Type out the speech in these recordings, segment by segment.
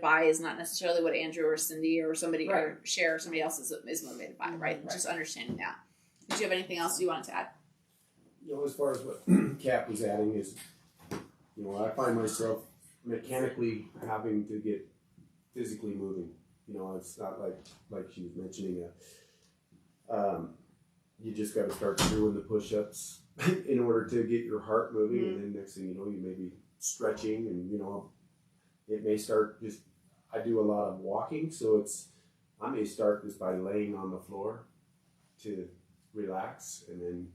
by is not necessarily what Andrew or Cindy or somebody or Cher or somebody else is motivated by, right? Just understanding that. Did you have anything else you wanted to add? As far as what Kat was adding is, I find myself mechanically having to get physically moving. It's not like she was mentioning. You just got to start doing the push-ups in order to get your heart moving, and then next thing you know, you may be stretching, and it may start just. I do a lot of walking, so I may start just by laying on the floor to relax, and then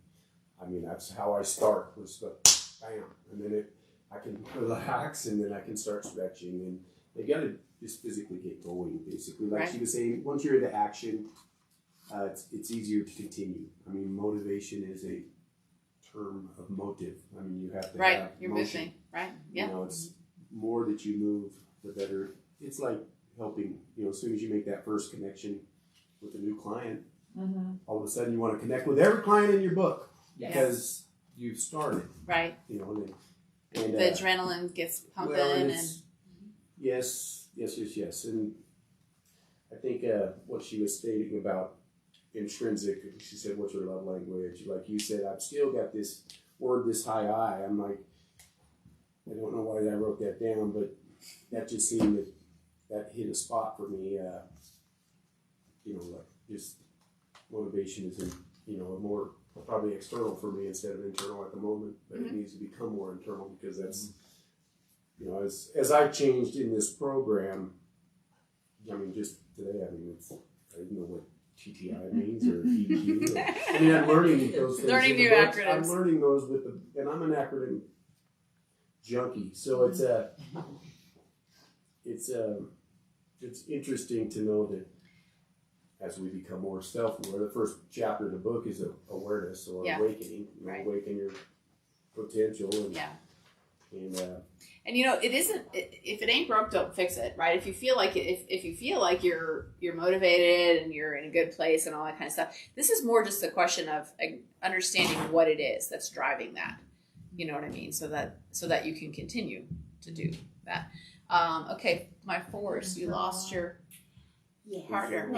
that's how I start, was the bam, and then I can relax, and then I can start stretching, and they got to just physically get going, basically. Like she was saying, once you're into action, it's easier to continue. Motivation is a term of motive. You have to have you're motion. Moving, right? Yeah. It's more that you move, the better. It's like helping, as soon as you make that first connection with a new client, all of a sudden you want to connect with every client in your book because you've started. Right. And the adrenaline gets pumping. Yes. And I think what she was stating about intrinsic, she said, what's your love language? Like you said, I've still got this word, this high I. I'm like, I don't know why I wrote that down, but that just seemed that hit a spot for me. Just motivation is, more probably external for me instead of internal at the moment, but it needs to become more internal because that's, as I've changed in this program, just today, I didn't know what TTI means or EQ. I'm learning those things. Learning new acronyms. I'm learning those and I'm an acronym junkie, so it's interesting to know that as we become more self-aware, the first chapter of the book is awareness or awakening. Awaken your potential. And it isn't. If it ain't broke, don't fix it. Right? If you feel like if you feel like you're motivated and you're in a good place and all that kind of stuff, this is more just a question of understanding what it is that's driving that. You know what I mean? So that you can continue to do that. Okay, my force. You lost your partner.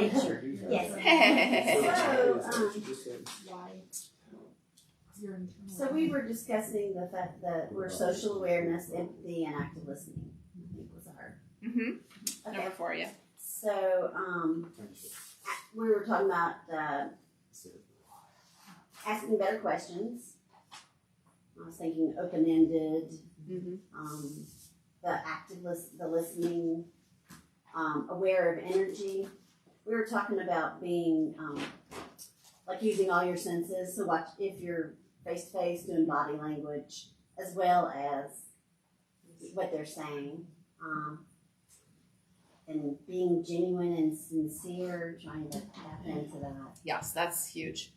So we were discussing the fact that we're social awareness, empathy, and active listening. I think was our Number 4, yeah. So we were talking about asking better questions. I was thinking open-ended. The listening, aware of energy. We were talking about being like using all your senses. So watch if you're face-to-face doing body language as well as what they're saying. And being genuine and sincere, trying to tap into that. Yes, that's huge.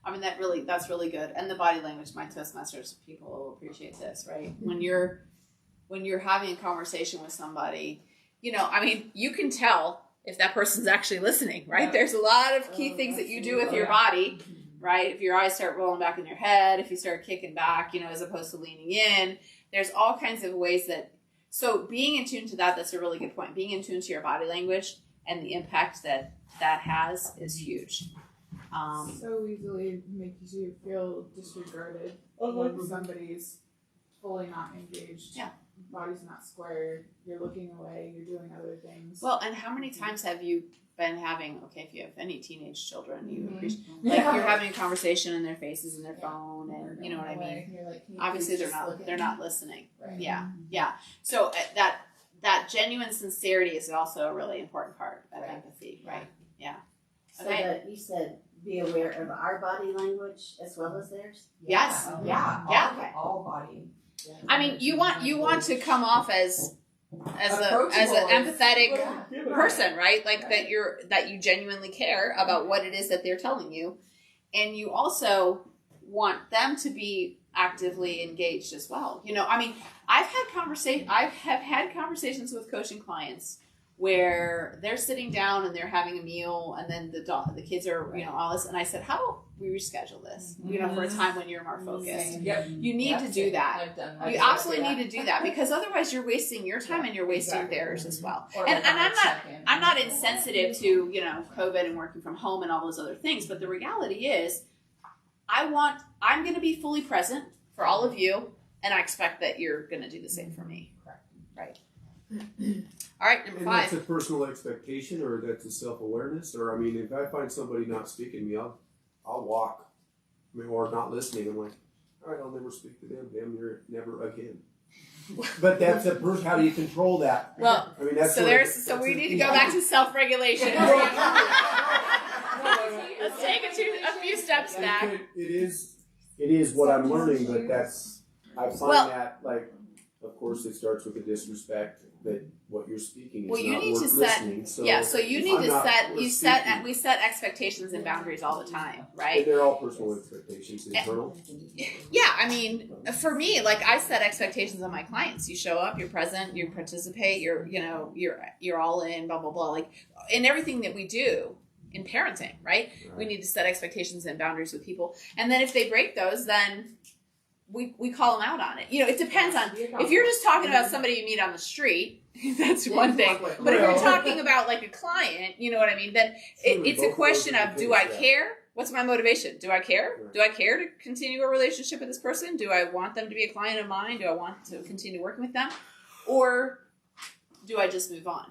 That's really good. And the body language, my Toastmasters people will appreciate this, right? When you're having a conversation with somebody, you can tell if that person's actually listening, right? Yeah. There's a lot of key things that you do with your body, right? If your eyes start rolling back in your head, if you start kicking back, as opposed to leaning in, there's all kinds of ways so being in tune to that's a really good point. Being in tune to your body language and the impact that has is huge. So easily makes you feel disregarded when somebody's fully not engaged. Yeah. Body's not square, you're looking away, you're doing other things. Well, and how many times have you been having, if you have any teenage children, you appreciate, you're having a conversation in their faces and their phone, and you know what I mean? Obviously they're not listening. Right. Yeah. So that genuine sincerity is also a really important part of empathy, right? Yeah. So you said be aware of our body language as well as theirs? Yes. Yeah. All body. You want to come off as an empathetic person, right? Like that you genuinely care about what it is that they're telling you, and you also want them to be actively engaged as well. I have had conversations with coaching clients where they're sitting down and they're having a meal, and then the kids are, all this. And I said, how about we reschedule this, for a time when you're more focused. Yep. You need to do that. I've done that. You absolutely need to do that, because otherwise you're wasting your time and you're wasting theirs as well. And I'm not insensitive to, COVID and working from home and all those other things, but the reality is I'm going to be fully present for all of you, and I expect that you're going to do the same for me. Correct. Right. All right, number And 5. that's a personal expectation, or that's a self-awareness, or I mean, if I find somebody not speaking to me, I'll walk, or not listening. I'm like, all right, I'll never speak to them. Damn near never again. But that's a person. How do you control that? Well, I mean, that's so we need to go back to self-regulation. Let's take a few steps back. It is what I'm learning, but I find that, like, of course, it starts with the disrespect that what you're speaking is You not need worth to set. listening. So So you need I'm to not set. worth We speaking. set expectations and boundaries all the time, right? And they're all personal expectations, internal. Yeah, I mean, for me, like, I set expectations on my clients. You show up, you're present, you participate, you're all in, blah blah blah. Like, in everything that we do in parenting, right? We need to set expectations and boundaries with people, and then if they break those, then we call them out on it. It depends on if you're just talking about somebody you meet on the street. That's one thing. But if you're talking about like a client, you know what I mean? Then it's a question of, do I care? What's my motivation? Do I care? Right. Do I care to continue a relationship with this person? Do I want them to be a client of mine? Do I want to continue working with them? Or do I just move on,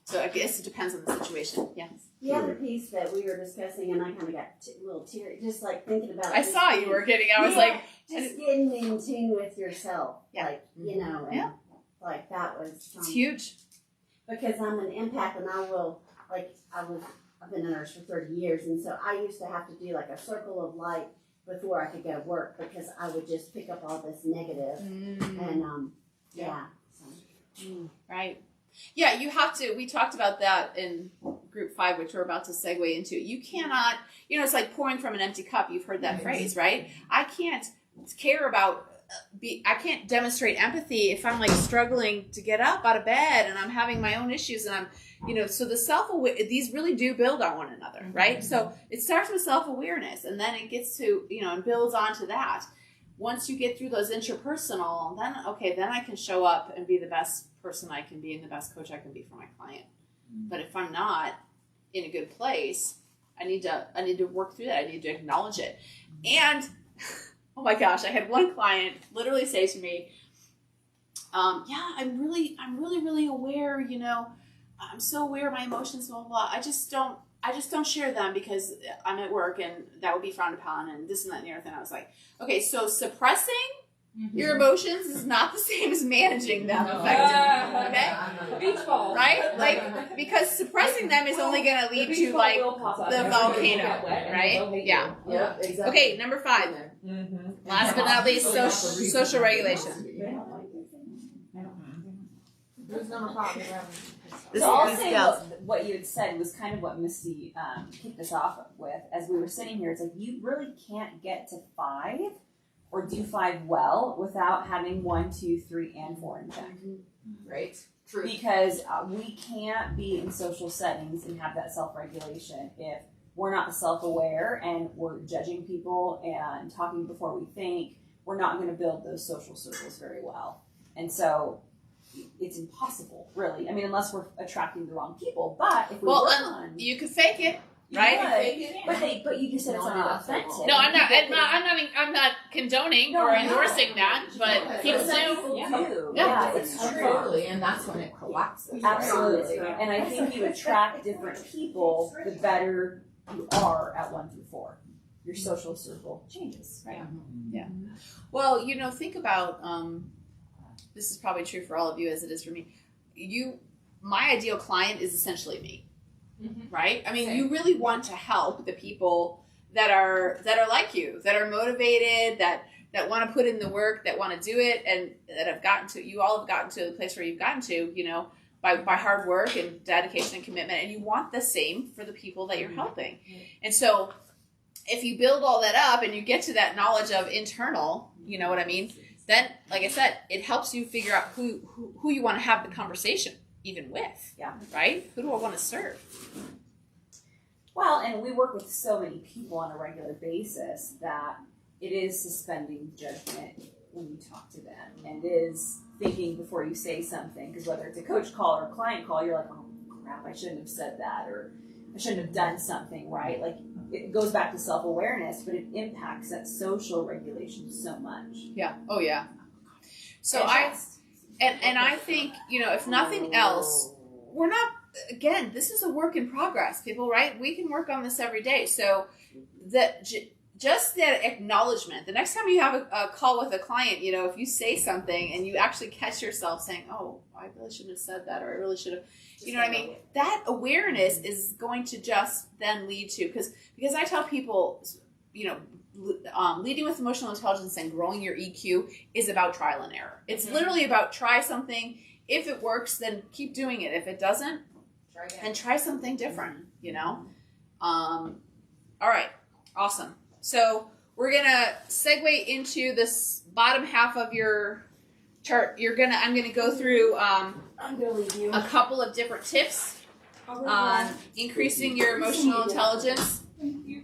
So I guess it depends on the situation. Yes. The other piece that we were discussing, and I kind of got a little teary, just like thinking about. I saw you were getting, I was like. just getting in tune with yourself. Yeah. Like, and Yeah. like that was. It's huge. Because I'm an empath, and I've been a nurse for 30 years, and so I used to have to do like a circle of light before I could go to work, because I would just pick up all this negative, and yeah. So. Right. Yeah, you have to. We talked about that in group 5, which we're about to segue into. You cannot, it's like pouring from an empty cup. You've heard that phrase, right? I can't care about, I can't demonstrate empathy if I'm like struggling to get up out of bed and I'm having my own issues, and I'm, so the self-aware, these really do build on one another, right? So it starts with self-awareness, and then it gets to, and builds onto that. Once you get through those interpersonal, then I can show up and be the best person I can be and the best coach I can be for my client. But if I'm not in a good place, I need to work through that. I need to acknowledge it. And oh my gosh, I had one client literally say to me, I'm really aware, I'm so aware of my emotions, blah, blah, blah. I just don't share them because I'm at work and that would be frowned upon and this and that and the other thing. I was like, okay, so suppressing your emotions is not the same as managing them effectively, okay? Beach ball. Right? Like, because suppressing them is only going to lead to like the volcano, right? Yeah. Yeah, exactly. Okay, number 5. Last but not least, social regulation. Who's number 5? So I'll say what you had said was kind of what Misty kicked us off with. As we were sitting here, it's like you really can't get to 5 or do 5 well without having 1, 2, 3, and 4 in check. Right. True. Because we can't be in social settings and have that self-regulation if we're not self-aware and we're judging people and talking before we think. We're not going to build those social circles very well. And so it's impossible, really. I mean, unless we're attracting the wrong people. But if we work on, you could fake it, right? But you just said it's not authentic. No, I'm not condoning or endorsing that, but people do. Yeah, it's true. Totally, and that's when it collapses. Absolutely. Right? And I think you attract different people the better you are at 1 through 4. Your social circle changes. Right. Yeah. Well, think about, this is probably true for all of you as it is for me. My ideal client is essentially me, right? I mean, you really want to help the people that are like you, that are motivated, that want to put in the work, that want to do it, and that you all have gotten to the place where you've gotten to, by hard work and dedication and commitment, and you want the same for the people that you're helping. And so if you build all that up and you get to that knowledge of internal, you know what I mean? Then, like I said, it helps you figure out who you want to have the conversation even with? Yeah. Right? Who do I want to serve? Well, and we work with so many people on a regular basis that it is suspending judgment when you talk to them, and is thinking before you say something. Because whether it's a coach call or a client call, you're like, oh crap, I shouldn't have said that, or I shouldn't have done something, right? Like, it goes back to self-awareness, but it impacts that social regulation so much. Yeah. Oh yeah. So And I trust. and I think, if nothing else, we're not, again, this is a work in progress, people, right? We can work on this every day. So just that acknowledgement, the next time you have a call with a client, if you say something and you actually catch yourself saying, oh, I really shouldn't have said that, or I really should have, you know what I mean? That awareness is going to just then lead to, because I tell people, leading with emotional intelligence and growing your EQ is about trial and error. It's literally about try something. If it works, then keep doing it. If it doesn't, then try something different, All right. Awesome. So we're going to segue into this bottom half of your chart. I'm going to go through I'm gonna leave you. a couple of different tips on increasing your emotional intelligence. You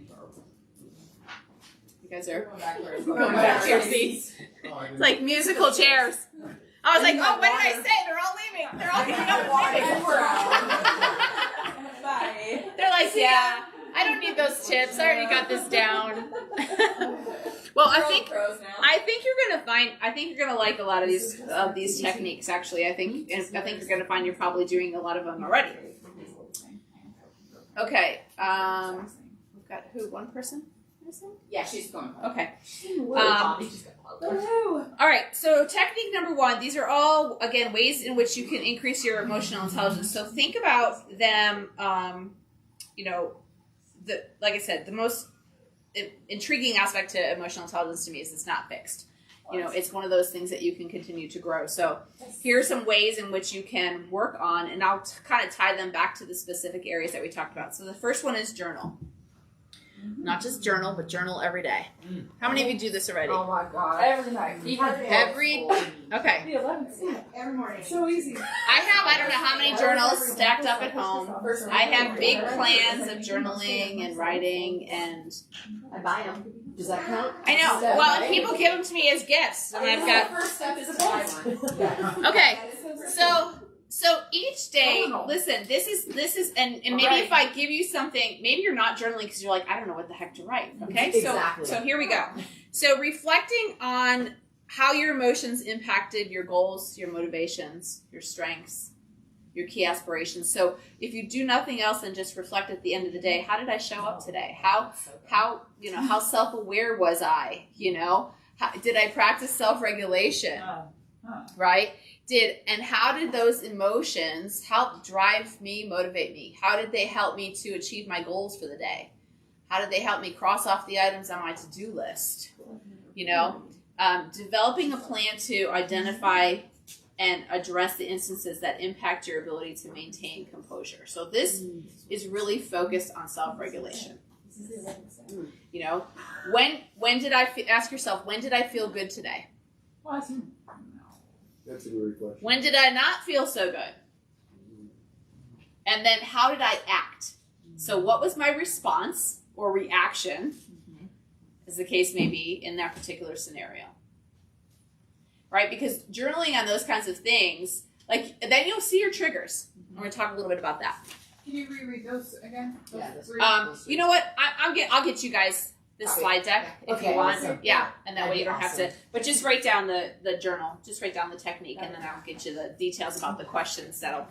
guys are going back to your seats. It's like musical chairs. I was like, oh, what did I say? They're all leaving. They're all getting up and leaving. Bye. They're like, yeah, I don't need those tips. I already got this down. Well, I think you're gonna like a lot of these techniques. Actually, I think you're gonna find you're probably doing a lot of them already. Okay. We've got who? One person? Yeah, she's going. Okay. All All right. So technique number 1. These are all, again, ways in which you can increase your emotional intelligence. So think about them. Like I said, the most intriguing aspect to emotional intelligence to me is it's not fixed. It's one of those things that you can continue to grow. So here are some ways in which you can work on, and I'll kind of tie them back to the specific areas that we talked about. So the first one is journal. Not just journal, but journal every day. How many of you do this already? Oh my god. Every night. Okay. Every morning. So easy. I don't know how many journals stacked up at home. I have big plans of journaling and writing, and I buy them. Does that count? I know. Well, and people give them to me as gifts, and I've got. First step is to buy one. Okay, so each day, listen. This is, and maybe if I give you something, maybe you're not journaling because you're like, I don't know what the heck to write. Okay, Exactly. So here we go. So reflecting on how your emotions impacted your goals, your motivations, your strengths, your key aspirations. So if you do nothing else than just reflect at the end of the day, how did I show up today? How self-aware was I? Did I practice self-regulation? Right? How did those emotions help drive me, motivate me? How did they help me to achieve my goals for the day? How did they help me cross off the items on my to-do list? Developing a plan to identify and address the instances that impact your ability to maintain composure. So this is really focused on self-regulation. When did I ask yourself, when did I feel good today? That's a good question. When did I not feel so good? And then how did I act? So what was my response or reaction, as the case may be, in that particular scenario? Right? Because journaling on those kinds of things, then you'll see your triggers. I'm going to talk a little bit about that. Can you reread those again? You know what? I'll get you guys this slide deck if you want. Awesome. Yeah, and that way you don't have to. But just write down the journal. Just write down the technique, and then I'll get you the details about the questions that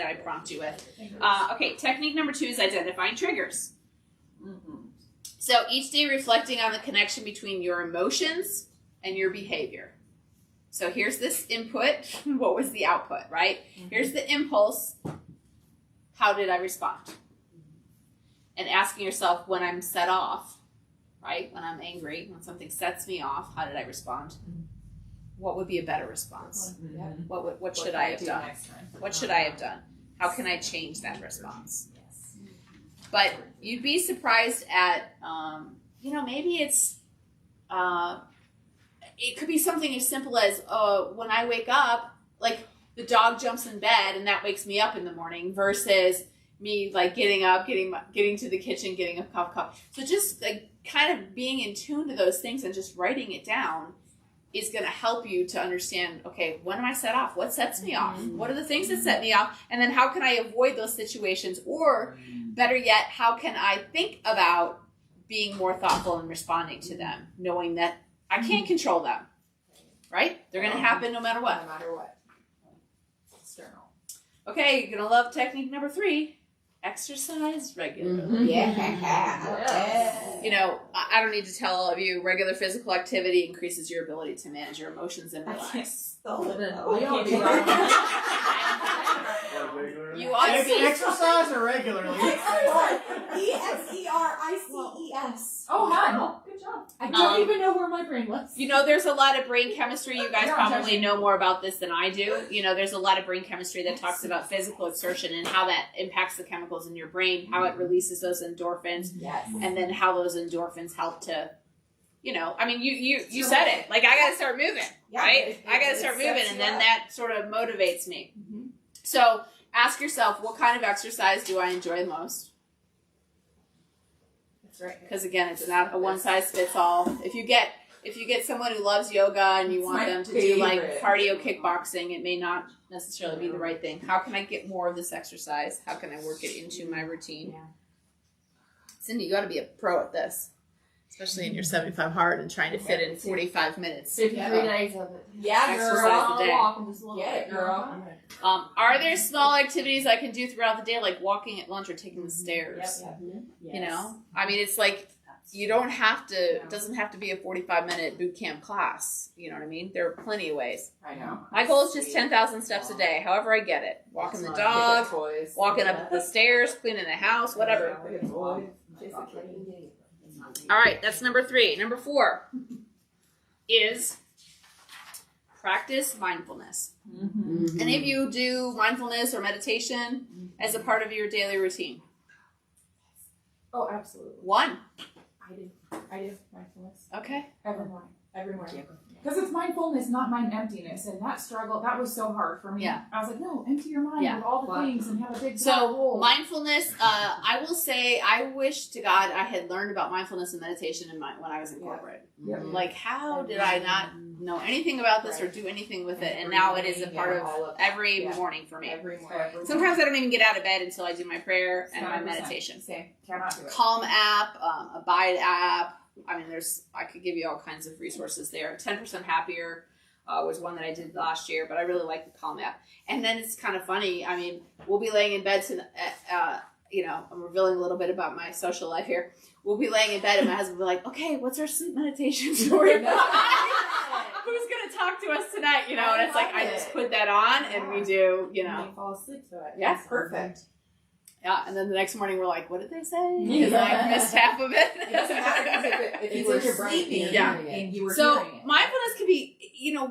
I prompt you with. Okay, technique number 2 is identifying triggers. So each day reflecting on the connection between your emotions and your behavior. So here's this input. What was the output, right? Here's the impulse. How did I respond? And asking yourself, when I'm set off, right? When I'm angry, when something sets me off, how did I respond? What would be a better response? What should I have done? What should I have done? How can I change that response? But you'd be surprised at, maybe it's, it could be something as simple as when I wake up, the dog jumps in bed and that wakes me up in the morning versus me like getting up, getting to the kitchen, getting a cup of coffee. So just like kind of being in tune to those things and just writing it down is going to help you to understand, okay, when am I set off? What sets me off? What are the things that set me off? And then how can I avoid those situations? Or better yet, how can I think about being more thoughtful and responding to them, knowing that I can't control them, right? They're going to happen no matter what. No matter what. External. Okay, you're going to love technique number 3, exercise regularly. Yeah. You know, I don't need to tell all of you, regular physical activity increases your ability to manage your emotions and relax. You ought to be Exercise or regularly? EXERICES. Oh, hi. Good job. I don't even know where my brain was. You know, there's a lot of brain chemistry. You guys Yeah, probably judging. know more about this than I do. You know, there's a lot of brain chemistry that talks about physical exertion and how that impacts the chemicals in your brain, how it releases those endorphins, Yes. and then how those endorphins help to, you know, I mean, you said it. Like, I got to start moving, right? I got to start moving, and then that sort of motivates me. Mhm. So ask yourself, what kind of exercise do I enjoy most? That's right. Because again, it's not a one size fits all. If you get someone who loves yoga and you It's want my them to do like favorite. cardio kickboxing, it may not necessarily be the right thing. How can I get more of this exercise? How can I work it into my routine? Yeah. Cindy, you got to be a pro at this, especially in your 75 hard and trying to fit in 45 minutes. 53 days of it. Yeah, Exercise girl. a day. Walk and just Get it, girl. Are there small activities I can do throughout the day, like walking at lunch or taking the stairs? Yep. You know, I mean, it's like you don't have to. It doesn't have to be a 45-minute boot camp class. You know what I mean? There are plenty of ways. I know. My goal is just 10,000 steps a day. However I get it. Walking the dog, Toys. walking up the stairs, cleaning the house, whatever. All right, that's number 3. Number 4 is practice mindfulness. Any of you do mindfulness or meditation as a part of your daily routine? Oh, absolutely. 1. I do mindfulness Okay. every morning. Every morning. Because it's mindfulness, not mind emptiness. And that struggle, that was so hard for me. Yeah. I was like, no, empty your mind Yeah. of all the things and have a big black So hole. mindfulness, I will say, I wish to God I had learned about mindfulness and meditation when I was in corporate. Yep. Like, how did I not know anything about this or do anything with it? And now it is a part of every morning for me. Every morning. Sometimes I don't even get out of bed until I do my prayer and my 100%. meditation. Same. Cannot do it. Calm app, Abide app. I mean, I could give you all kinds of resources there. 10% Happier was one that I did last year, but I really like the Calm app. And then it's kind of funny. I mean, we'll be laying in bed you know, I'm revealing a little bit about my social life here. We'll be laying in bed and my husband will be like, okay, what's our sleep meditation story? Who's going to talk to us tonight? You know, and it's like, I just put that on and we do, you know. You fall asleep to it. Yeah. Perfect. Yeah, and then the next morning we're like, what did they say? Yeah. Because I missed half of it. It doesn't matter 'cause if It's you were in your brain. sleeping Yeah. and you were So hearing it. mindfulness can be, you know,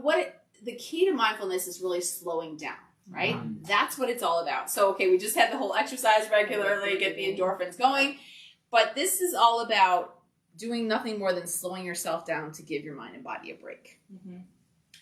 the key to mindfulness is really slowing down, right? That's what it's all about. So, okay, we just had the whole exercise regularly, get the endorphins going, but this is all about doing nothing more than slowing yourself down to give your mind and body a break.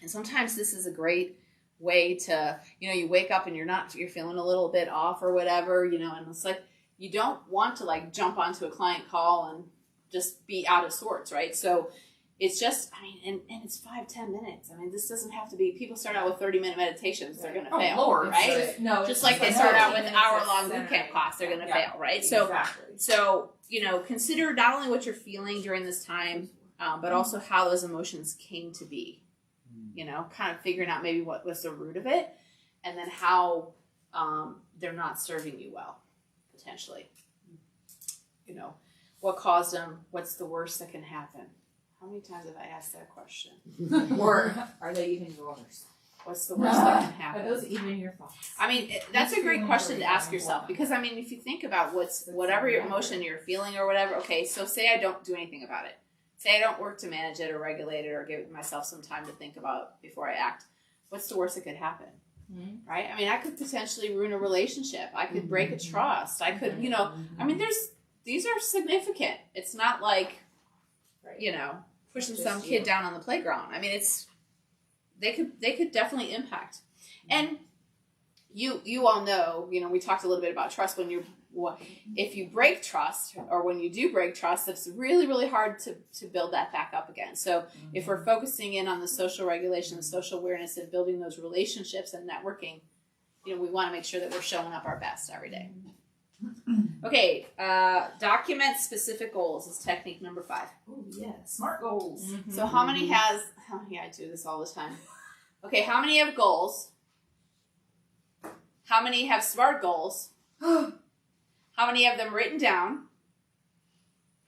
And sometimes this is a great way to, you know, you wake up and you're feeling a little bit off or whatever, you know, and it's like, you don't want to like jump onto a client call and just be out of sorts, right? So it's just, I mean, and it's 5-10 minutes. I mean, this doesn't have to be, people start out with 30-minute meditations, they're going to fail, Lord, right? No, Just like they start out with an hour-long boot camp class, they're going to fail, right? Exactly. So, you know, consider not only what you're feeling during this time, but also how those emotions came to be. You know, kind of figuring out maybe what was the root of it, and then how they're not serving you well, potentially. You know, what caused them? What's the worst that can happen? How many times have I asked that question? Or are they even yours? What's the worst that can happen? Are those even your thoughts? I mean, that's a great question to ask yourself, because I mean, if you think about whatever your emotion you're feeling or whatever, okay, so say I don't do anything about it. Say I don't work to manage it or regulate it or give myself some time to think about before I act. What's the worst that could happen? Right? I mean, I could potentially ruin a relationship. I could break a trust. I could, you know, I mean, these are significant. It's not like, you know, pushing Just some kid down on the playground. I mean, they could definitely impact. And you all know, we talked a little bit about trust. If you break trust, or when you do break trust, it's really, really hard to build that back up again. So if we're focusing in on the social regulation, the social awareness, and building those relationships and networking, we want to make sure that we're showing up our best every day. Okay, document specific goals is technique number 5. Oh yeah, SMART goals. So how many has, I do this all the time. Okay, how many have goals? How many have SMART goals? How many have them written down?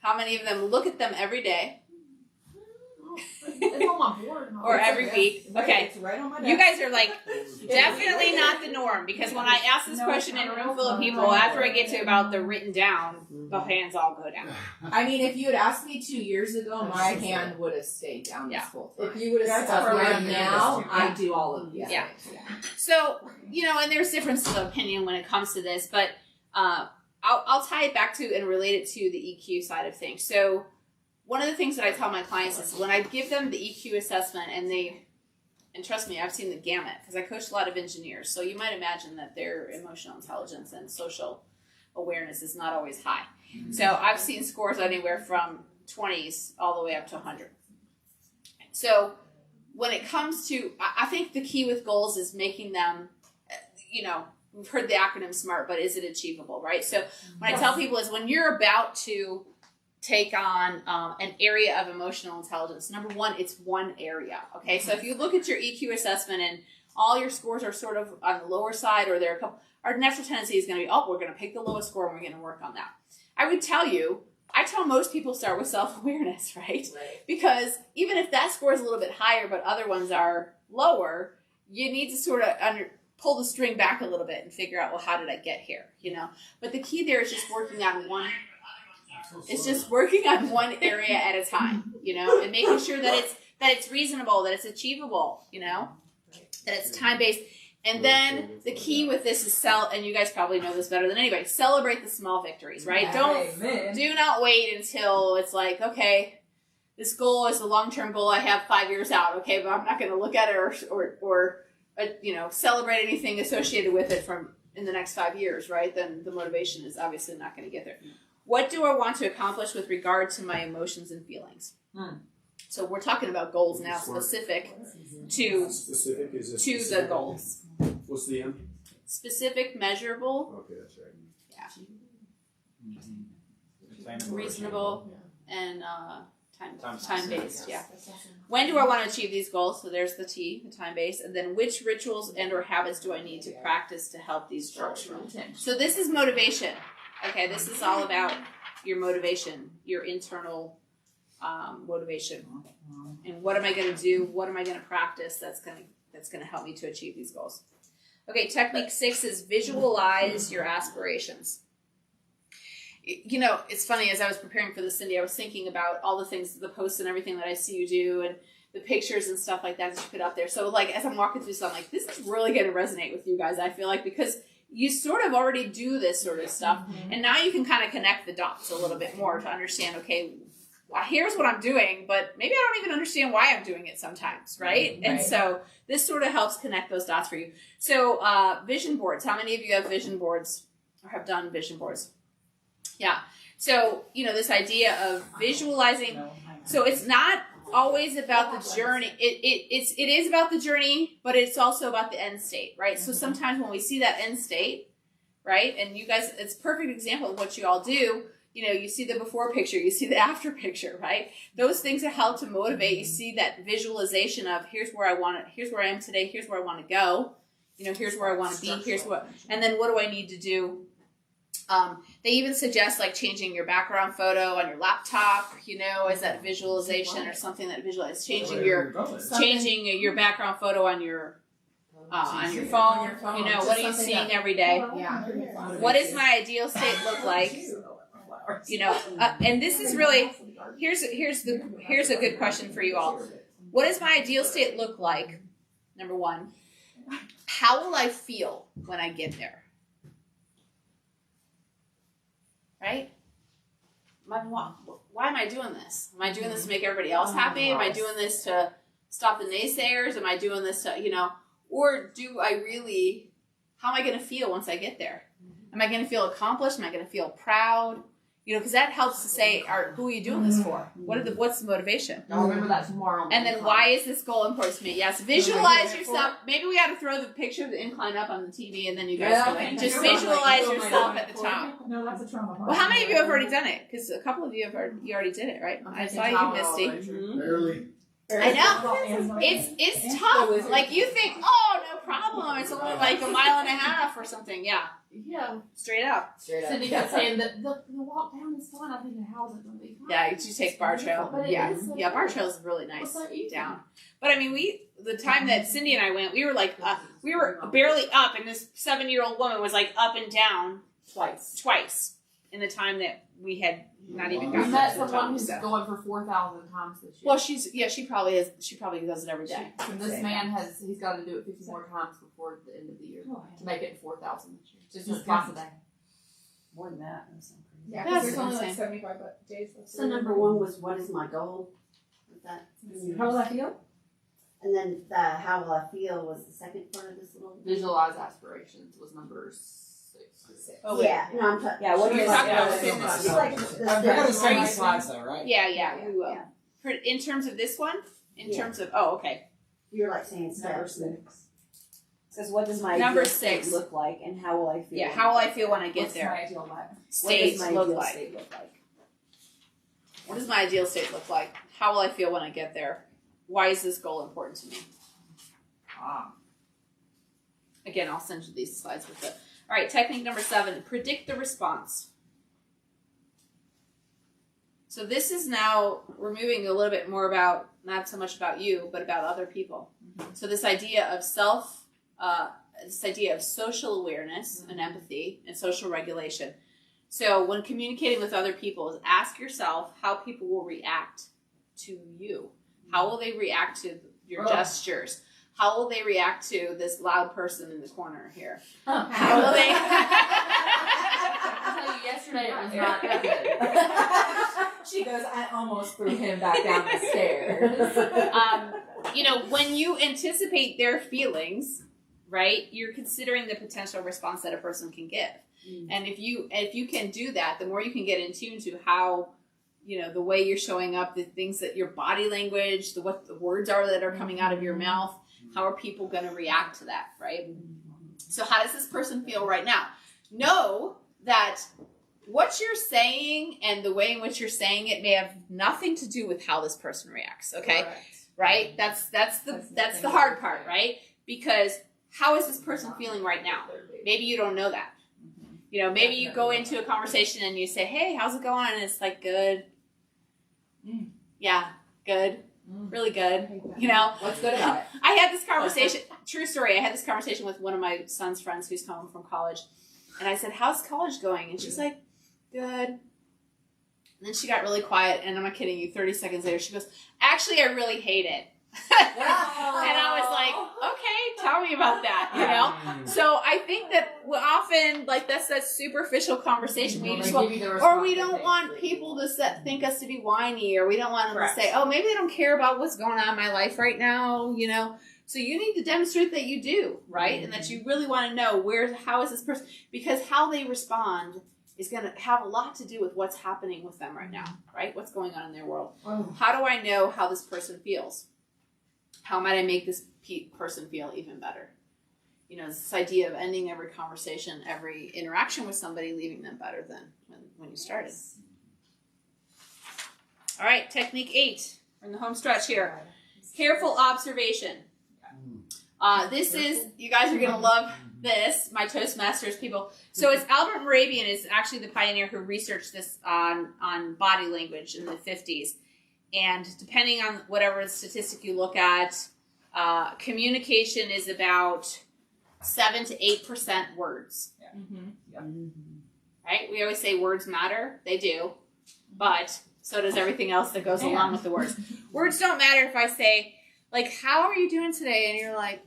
How many of them look at them every day? It's on my board. Or every week? Okay. It's right on my desk. You guys are like definitely not the norm, because when I ask this question in a room full of people, after I get to about the written down, the hands all go down. I mean, if you had asked me 2 years ago, my hand would have stayed down this whole time. If you would have That's said right right. now, I do all of these Yeah. things. So, and there's differences of opinion when it comes to this, but I'll tie it back to and relate it to the EQ side of things. So one of the things that I tell my clients is when I give them the EQ assessment, and trust me, I've seen the gamut, because I coach a lot of engineers. So you might imagine that their emotional intelligence and social awareness is not always high. So I've seen scores anywhere from 20s all the way up to 100. So when it comes to, I think the key with goals is making them, we've heard the acronym SMART, but is it achievable, right? So when I tell people is when you're about to take on an area of emotional intelligence, number one, it's one area, okay? So if you look at your EQ assessment and all your scores are sort of on the lower side, or there are a couple, our natural tendency is going to be, we're going to pick the lowest score and we're going to work on that. I would tell you, I tell most people start with self-awareness, right? Because even if that score is a little bit higher, but other ones are lower, you need to sort of pull the string back a little bit and figure out, how did I get here, But the key there is just working on one. It's just working on one area at a time, and making sure that it's reasonable, that it's achievable, that it's time-based. And then the key with this is and you guys probably know this better than anybody, celebrate the small victories, right? Do not wait until it's like, okay, this goal is a long-term goal I have 5 years out, okay, but I'm not going to look at it or celebrate anything associated with it from in the next 5 years, right? Then the motivation is obviously not going to get there. What do I want to accomplish with regard to my emotions and feelings? So we're talking about goals now, specific to the goals. What's the M? Specific, measurable, Okay, that's right. reasonable, and time-based. Yeah. When do I want to achieve these goals? So there's the T, the time-based, and then which rituals and or habits do I need to practice to help these goals? So this is motivation. Okay, this is all about your motivation, your internal motivation, and what am I going to do? What am I going to practice that's going to help me to achieve these goals? Okay, technique 6 is visualize your aspirations. It's funny, as I was preparing for this, Cindy, I was thinking about all the things, the posts and everything that I see you do, and the pictures and stuff like that you put out there. So, as I'm walking through, I'm like, this is really going to resonate with you guys, I feel like, because you sort of already do this sort of stuff, and now you can kind of connect the dots a little bit more to understand, okay, well, here's what I'm doing, but maybe I don't even understand why I'm doing it sometimes, right? And so this sort of helps connect those dots for you. So vision boards, how many of you have vision boards or have done vision boards? Yeah. So, this idea of visualizing, so it's not always about the journey. It is about the journey, but it's also about the end state, right? So sometimes when we see that end state, right, and you guys, it's a perfect example of what you all do. You see the before picture, you see the after picture, right? Those things that help to motivate. You see that visualization of here's where I am today, here's where I want to go, here's where I want to be, and then what do I need to do? They even suggest changing your background photo on your laptop, as that visualization or something that visualizes changing your background photo on your phone. What are you seeing every day? What does my ideal state look like? And this is really here's a good question for you all. What does my ideal state look like? Number one, how will I feel when I get there? Right? Why am I doing this? Am I doing this to make everybody else happy? Am I doing this to stop the naysayers? Am I doing this to, or do I really how am I going to feel once I get there? Am I going to feel accomplished? Am I going to feel proud? You know, because that helps to say, who are you doing this for? What's the motivation? I'll remember that tomorrow. And then why is this goal important to me? Yes, visualize yourself. Maybe we got to throw the picture of the incline up on the TV, and then you guys go in. Just visualize yourself at the top. No, that's a trauma. Well, how many of you have already done it? Because a couple of you you already did it, right? I saw you, Misty. Barely. I know. It's tough. Like you think, oh, no problem. It's only like a mile and a half or something. Yeah. Yeah. Straight up. Cindy kept saying that the walk down is fun. I'm thinking, how is it going to be fun? Yeah, you take Bar Trail. But it Yeah. is so Yeah, Bar fun. Trail is really nice It's so easy. down. But I mean, the time that Cindy and I went, we were like, we were barely up, and this 7-year-old woman was like up and down twice in the time that we had not even We gotten met to the top. someone who's So. going for 4,000 times this year. Well, she probably is. She probably does it every day. And this man he's got to do it 50 more times before the end of the year to make it 4,000 this year. Just twice a day. More than that. That sounds crazy. Yeah, That's because there's only insane. like 75 days left. So number one was what is my goal? Was that? How will I feel? And then the how will I feel was the second part of this little. Visualize aspirations was number 6. Oh, wait. Yeah, no, I'm talking. Yeah, what You're is talking about it? fitness. It's like the I've got to send Are my you- slides though, right? Yeah, we will. Yeah. In terms of this one? In Yeah. terms of, okay. You're like saying Number steps. 6. Says what does my Number ideal state 6. look like, and how will I feel? Yeah, how will I feel when I get What's there? my ideal life? What State does my look ideal like. state look like? What does my ideal state look like? How will I feel when I get there? Why is this goal important to me? Again, I'll send you these slides with it. All right, technique number 7, predict the response. So this is now, we're moving a little bit more about, not so much about you, but about other people. So this idea of this idea of social awareness and empathy and social regulation. So when communicating with other people, is ask yourself how people will react to you. How will they react to your gestures? How will they react to this loud person in the corner here? How will they? I tell you, yesterday it was not that good. She goes, I almost threw him back down the stairs. When you anticipate their feelings, right, you're considering the potential response that a person can give. And if you can do that, the more you can get in tune to how, the way you're showing up, the things that your body language, what the words are that are coming out of your mouth, how are people going to react to that, right? So how does this person feel right now? Know that what you're saying and the way in which you're saying it may have nothing to do with how this person reacts, okay? Correct. Right? That's the hard part, right? Because how is this person feeling right now? Maybe you don't know that. Maybe you go into a conversation and you say, hey, how's it going? And it's like, good. Yeah, good. Really good. What's good about it? I had this conversation, true story, I had this conversation with one of my son's friends who's coming from college. And I said, how's college going? And she's like, good. And then she got really quiet, and I'm not kidding you, 30 seconds later, she goes, actually, I really hate it. And I was like, okay, tell me about that, So I think that we often, that's that superficial conversation. We just or we don't want people to think us to be whiny, or we don't want them to say, oh, maybe they don't care about what's going on in my life right now, So you need to demonstrate that you do, right? And that you really want to know how is this person, because how they respond is going to have a lot to do with what's happening with them right now, right? What's going on in their world. How do I know how this person feels? How might I make this person feel even better? This idea of ending every conversation, every interaction with somebody, leaving them better than when you started. All right, technique 8. We're in the home stretch here. Careful observation. This is, you guys are going to love this, my Toastmasters people. So it's Albert Moravian is actually the pioneer who researched this on body language in the 50s. And depending on whatever statistic you look at, communication is about 7 to 8% words. Right? We always say words matter. They do. But so does everything else that goes along with the words. Words don't matter if I say, how are you doing today? And you're like,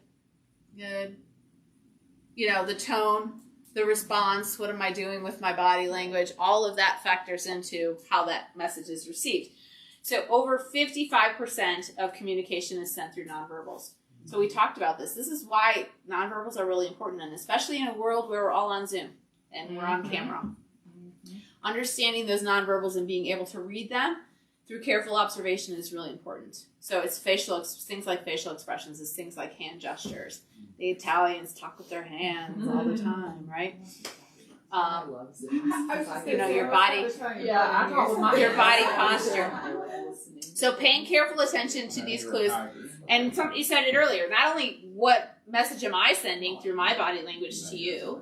good. The tone, the response, what am I doing with my body language? All of that factors into how that message is received. So over 55% of communication is sent through nonverbals. So we talked about this. This is why nonverbals are really important, and especially in a world where we're all on Zoom and we're on camera. Understanding those nonverbals and being able to read them through careful observation is really important. So it's things like facial expressions, it's things like hand gestures. The Italians talk with their hands all the time, right? You know, your body, your body posture. So paying careful attention to these clues. And you said it earlier, not only what message am I sending through my body language to you,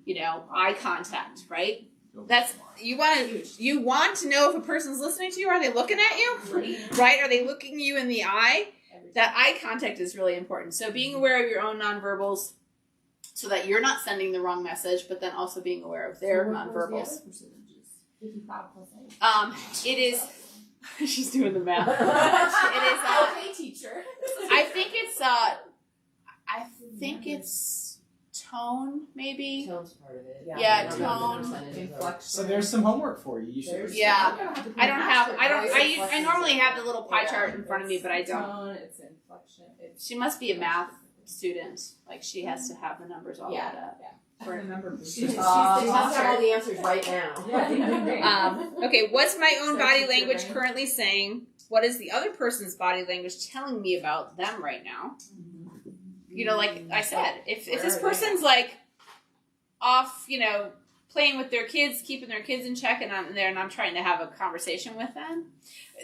you know, eye contact, right? That's you want to know if a person's listening to you. Are they looking at you? Right? Are they looking you in the eye? That eye contact is really important. So being aware of your own nonverbals so that you're not sending the wrong message, but then also being aware of their nonverbals. It is she's doing the math. It is okay, teacher. I think it's tone, maybe. Tone's part of it. Yeah, tone. So there's some homework for you. You should. Yeah. I normally have the little pie chart in front of me, but I don't. Tone, it's inflection. She must be a math student. Like she has to have the numbers all that up. For number She's all the answers right now. Okay, what's my own body language currently saying? What is the other person's body language telling me about them right now? You know, like I said, if this person's like off, you know, playing with their kids, keeping their kids in check, and I'm there and I'm trying to have a conversation with them,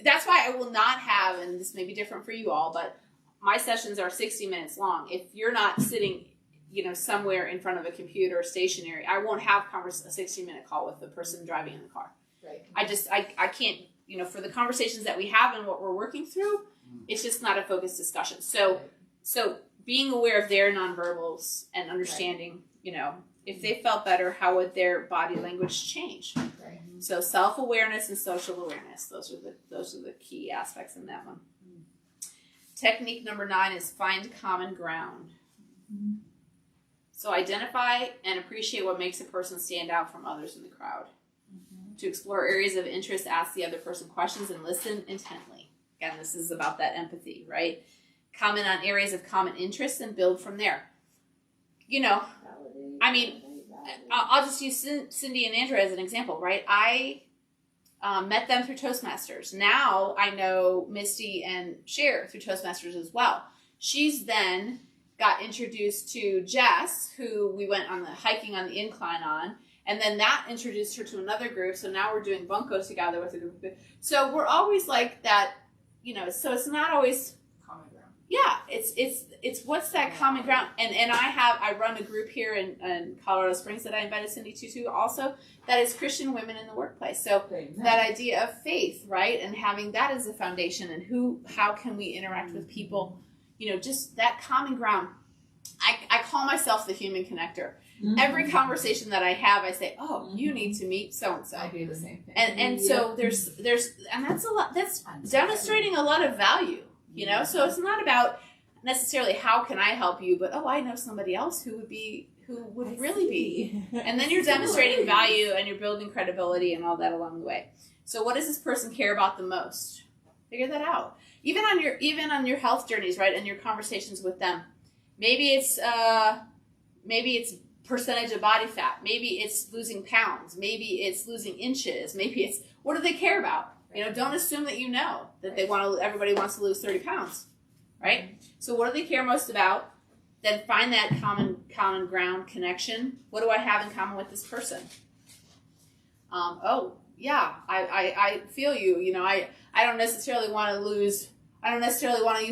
that's why I will not have, and this may be different for you all, but my sessions are 60 minutes long. If you're not sitting, you know, somewhere in front of a computer, stationary, I won't have a 60-minute call with the person driving in the car. Right. I can't, you know, for the conversations that we have and what we're working through, it's just not a focused discussion. So being aware of their nonverbals and understanding, you know, if they felt better, how would their body language change? Right. So self-awareness and social awareness, those are the key aspects in that one. Technique number 9 is find common ground. So identify and appreciate what makes a person stand out from others in the crowd. To explore areas of interest, ask the other person questions and listen intently. Again, this is about that empathy, right? Comment on areas of common interest and build from there. You know, I mean, I'll just use Cindy and Andrew as an example, right? I met them through Toastmasters. Now I know Misty and Cher through Toastmasters as well. She's then got introduced to Jess, who we went on the hiking on the incline on, and then that introduced her to another group. So now we're doing bunco together with a group of people. So we're always like that, you know. So it's not always common ground. Yeah, it's what's that common ground, and I run a group here in Colorado Springs that I invited Cindy to also, that is Christian women in the workplace. So that idea of faith, right, and having that as a foundation, and how can we interact with people, you know, just that common ground. I call myself the human connector. Every conversation that I have, I say, "Oh, you need to meet so and so." I do the same thing. And so there's and that's a lot. That's demonstrating a lot of value. You know, so it's not about necessarily how can I help you, but I know somebody else who would really be. And then you're demonstrating value and you're building credibility and all that along the way. So what does this person care about the most? Figure that out. Even on your health journeys, right? And your conversations with them. Maybe it's percentage of body fat. Maybe it's losing pounds. Maybe it's losing inches. Maybe it's what do they care about? You know, don't assume that you know that everybody wants to lose 30 pounds, right? So what do they care most about? Then find that common ground connection. What do I have in common with this person? I feel you. You know, I don't necessarily want to lose. I don't necessarily want to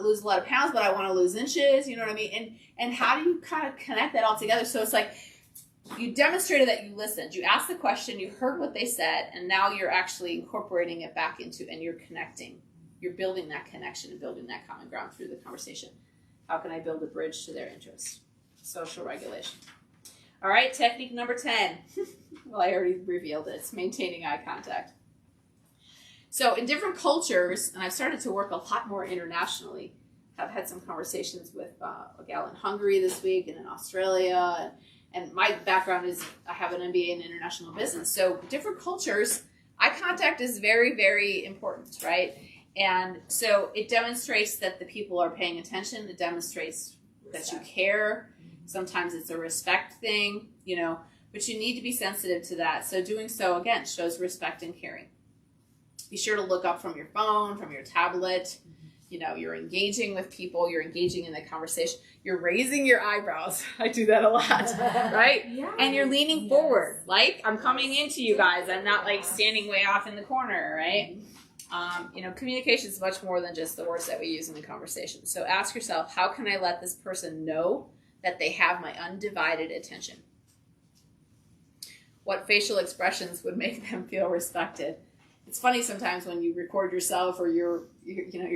lose a lot of pounds, but I want to lose inches. You know what I mean? And how do you kind of connect that all together? So it's like, you demonstrated that you listened. You asked the question, you heard what they said, and now you're actually incorporating it back into, and you're connecting. You're building that connection and building that common ground through the conversation. How can I build a bridge to their interests? Social regulation. All right, technique number 10. Well, I already revealed it. It's maintaining eye contact. So in different cultures, and I've started to work a lot more internationally. I've had some conversations with a gal in Hungary this week and in Australia, and my background is I have an MBA in international business. So different cultures, eye contact is very, very important, right? And so it demonstrates that the people are paying attention. It demonstrates that you care. Sometimes it's a respect thing, you know, but you need to be sensitive to that. So doing so, again, shows respect and caring. Be sure to look up from your phone, from your tablet. You know, you're engaging with people. You're engaging in the conversation. You're raising your eyebrows. I do that a lot, right? Yeah. And you're leaning forward. Like, I'm coming into you guys. I'm not like standing way off in the corner, right? You know, communication is much more than just the words that we use in the conversation. So ask yourself, how can I let this person know that they have my undivided attention? What facial expressions would make them feel respected? It's funny sometimes when you record yourself or you're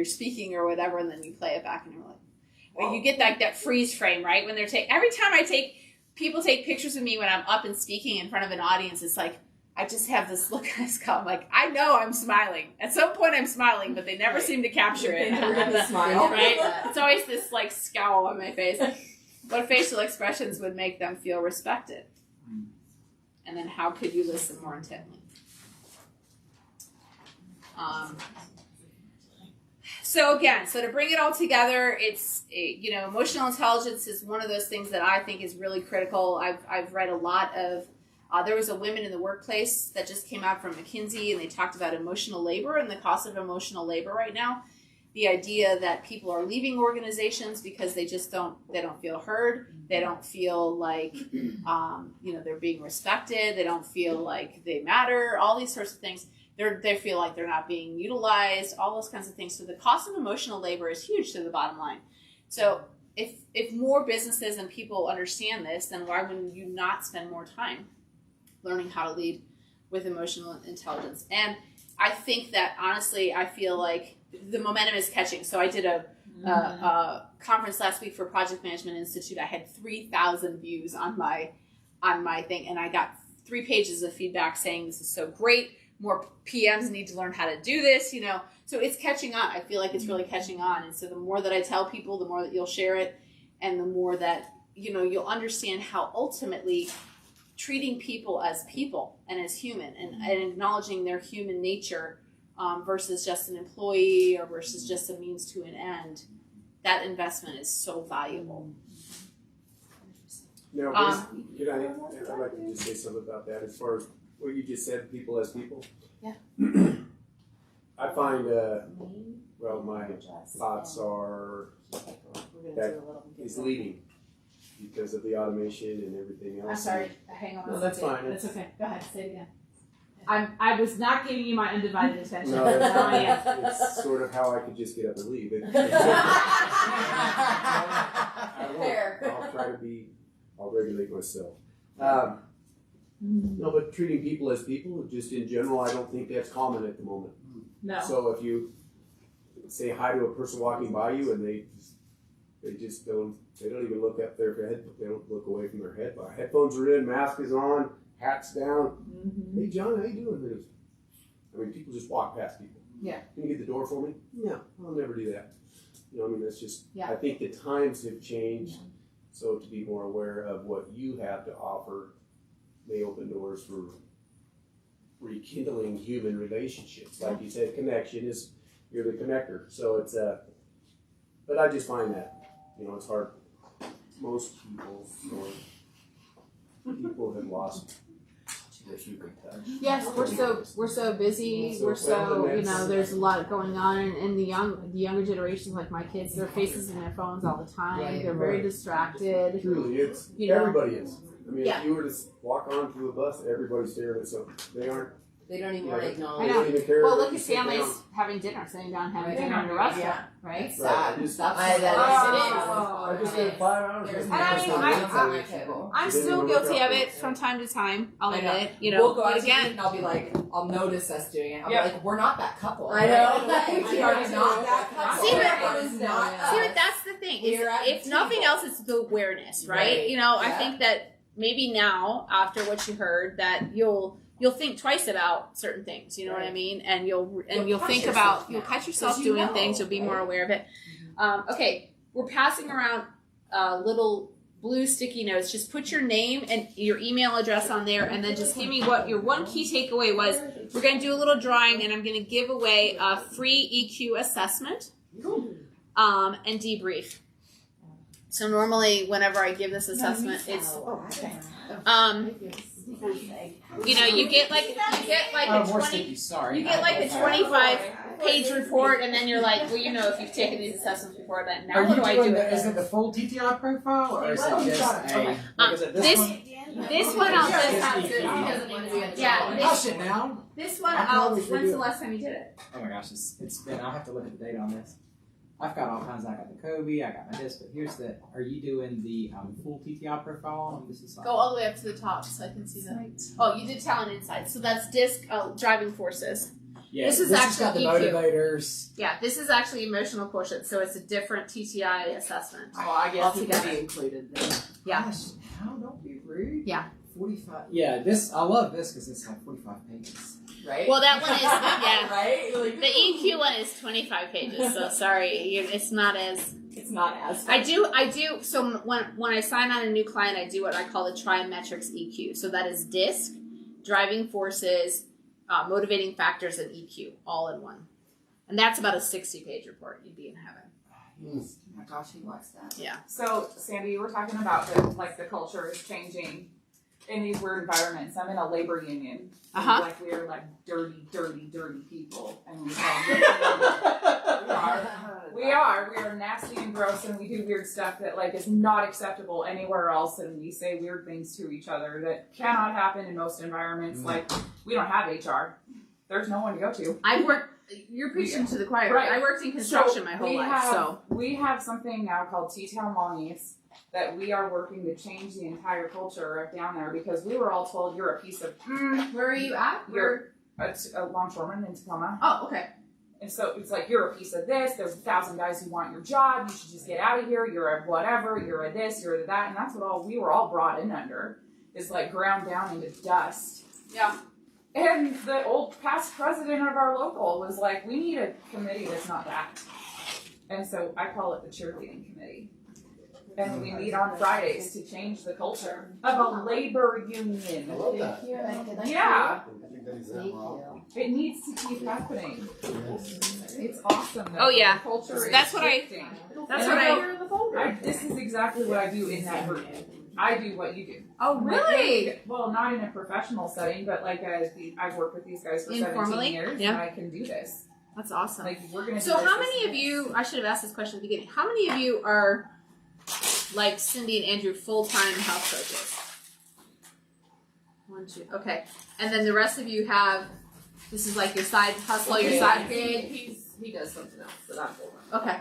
speaking or whatever, and then you play it back and you're like, or you get that freeze frame, right? When every time people take pictures of me when I'm up and speaking in front of an audience, it's like, I just have this look on his come, like, I know I'm smiling. At some point I'm smiling, but they never seem to capture it. They never get the smile. Right? It's always this like scowl on my face. What facial expressions would make them feel respected? And then how could you listen more intently? So to bring it all together, it's, you know, emotional intelligence is one of those things that I think is really critical. I've read a lot of, there was a Women in the Workplace that just came out from McKinsey, and they talked about emotional labor and the cost of emotional labor right now. The idea that people are leaving organizations because they don't feel heard. They don't feel like, you know, they're being respected. They don't feel like they matter. All these sorts of things. They feel like they're not being utilized. All those kinds of things. So the cost of emotional labor is huge to the bottom line. So if more businesses and people understand this, then why would you not spend more time learning how to lead with emotional intelligence? And I think that honestly, I feel like the momentum is catching. So I did a conference last week for Project Management Institute. I had 3,000 views on my thing, and I got 3 pages of feedback saying this is so great. More PMs need to learn how to do this, you know. So it's catching on. I feel like it's really catching on. And so the more that I tell people, the more that you'll share it, and the more that, you know, you'll understand how ultimately treating people as people and as human and acknowledging their human nature versus just an employee or versus just a means to an end, that investment is so valuable. Now, I'd like to just say something about that as far as what you just said, people as people. Yeah. I find, my thoughts are that is leading because of the automation and everything else. I'm sorry. Hang on. No, that's fine. That's okay. Go ahead. Say it again. I was not giving you my undivided attention. No, it's sort of how I could just get up and leave. I'll regulate myself. No, but treating people as people, just in general, I don't think that's common at the moment. No. So if you say hi to a person walking by you and they don't even look up their head, they don't look away from their head. Headphones are in, mask is on, hat's down. Mm-hmm. Hey John, how you doing? I mean, people just walk past people. Yeah. Can you get the door for me? No, I'll never do that. You know, I mean, that's just, yeah. I think the times have changed. Yeah. So to be more aware of what you have to offer may open doors for rekindling human relationships. Like you said, connection is, you're the connector. So it's but I just find that, you know, it's hard. Most people have lost the human touch. Yes, we're so busy. We're so, you know, there's a lot going on, and the younger generations, like my kids, their faces in their phones all the time. Right, They're very distracted. Truly, it's everybody is. I mean, if you were to walk onto a bus, everybody's staring at something. They don't even want to I acknowledge. know. Even care Well, that look you at sit families down. having dinner, sitting down having Right. dinner in a restaurant, Yeah. right? Right. That's I just did 5 hours. And I mean, I'm still guilty of it from time to time. I'll I know. admit, you know. We'll go out But to eat again, and I'll be like, I'll notice us doing it. I'll Yeah. be like, we're not that couple. I know. We are not that couple. See, but- That is not us. See, but that's the thing. Is We're at if the nothing table. else, it's the awareness, right? Right. You know, I Yeah. think that maybe now, after what you heard, that you'll think twice about certain things. You know what I Right. mean? And you'll catch think yourself about you'll now, catch yourself 'cause you doing know, things. You'll be more right? aware of it. Okay, we're passing around little blue sticky notes. Just put your name and your email address on there, and then just give me what your one key takeaway was. We're going to do a little drawing, and I'm going to give away a free EQ assessment and debrief. So normally, whenever I give this assessment, it's you know, you get like a more 20 sticky, sorry. you get like a 25-page report, and then you're like, well, you know, if you've taken these assessments before, that now Are what you do I doing do with is it? it the full TTI profile, or is it just a? Like, is it This one? this one I'll just have He to. doesn't need to be in the Yeah, Hush it now. This one, I can always when's redo the it. last time you did it? Oh my gosh, it's been. I'll have to look at the date on this. I've got all kinds. I got the Kobe. I got my disc. But here's the. Are you doing the full TTI profile? This is Go all the way up to the top so I can see that. Oh, you did talent insight. So that's disc driving forces. Yeah, This is has got the actually EQ. motivators. Yeah, this is actually emotional quotient, so it's a different TTI assessment. Well, I guess he could Altogether. be included then. Yeah. Gosh, how don't be rude. Yeah. 45. Yeah, this I love this because it's like 45 pages. Right? Well, that one is yeah. Right? Like, The EQ one is 25 pages, so sorry, it's not as. it's not as I do. So when I sign on a new client, I do what I call the trimetrics EQ. So that is DISC, driving forces, motivating factors, and EQ all in one. And that's about a 60-page report. You'd be in heaven. Oh my gosh, he likes that. Yeah. So, Sandy, you were talking about that, the culture is changing in these weird environments. I'm in a labor union. Uh-huh. Like, we are dirty, dirty, dirty people. And we are nasty and gross, and we do weird stuff that, is not acceptable anywhere else, and we say weird things to each other that cannot happen in most environments. Like, we don't have HR. There's no one to go to. You're preaching to the choir. Right. I worked in construction my whole life, we have something now called T-Town Longies that we are working to change the entire culture of down there, because we were all told you're a piece of Where are you at? you're a longshoreman in Tacoma. Oh, okay. And so it's like, you're a piece of this, there's 1,000 guys who want your job, you should just get out of here, you're a whatever, you're a this, you're a that, and that's what we were all brought in under, is ground down into dust. Yeah. And the old past president of our local was like, we need a committee that's not that. And so I call it the cheerleading committee. And we meet on Fridays to change the culture of a labor union. I love that. Yeah, I think that is that well. it needs to keep happening. It's awesome. Though. Oh, yeah. The culture That's is what I- shifting. That's And what this is exactly what I do in that group. I do what you do. Oh, really? Well, not in a professional setting, but I've worked with these guys for Informally? 17 years, Yeah. and I can do this. That's awesome. We're gonna. So do how this many of you, I should have asked this question at the beginning, how many of you are, like Cindy and Andrew, full-time health coaches? 1, 2, okay. And then the rest of you have, this is like your side hustle, your side gig? He does something else, but I'm full. Okay.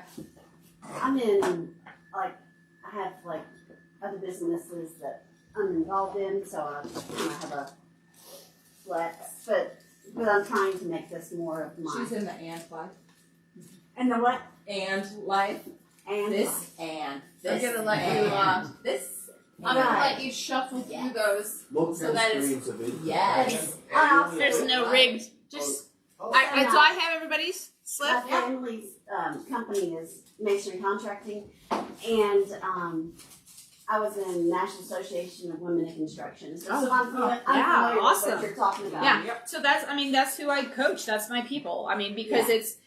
I'm in, I have other businesses that I'm involved in, so I kind of have a flex, but I'm trying to make this more of She's mine. in the and life. And the what? And life. And This and this. I'm gonna let and you, this. I'm gonna Right. let you shuffle through those. Multiple So that is- streams of income. Yes. I also, There's no rigged, just, Oh, do I have everybody's slip? my family's company is masonry contracting, and I was in National Association of Women in Construction. So I'm familiar yeah, with awesome. what you're talking about. Yeah. So that's who I coach. That's my people. I mean, because it's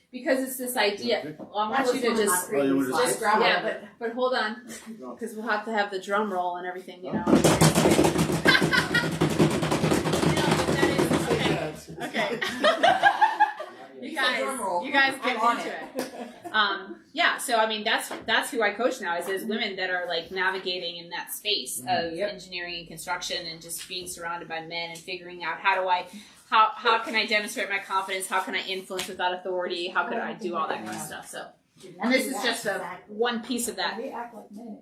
this idea. Well, I want you to just Oh, you were just- Just grab yeah, it. but hold on, because we'll have to have the drum roll and everything, you know. Okay. You guys get on into it. Yeah, so I mean that's who I coach now is women that are navigating in that space of engineering and construction and just being surrounded by men and figuring out how can I demonstrate my confidence, how can I influence without authority, how can I do all that kind of stuff. So and this is just one piece of that. We act like men.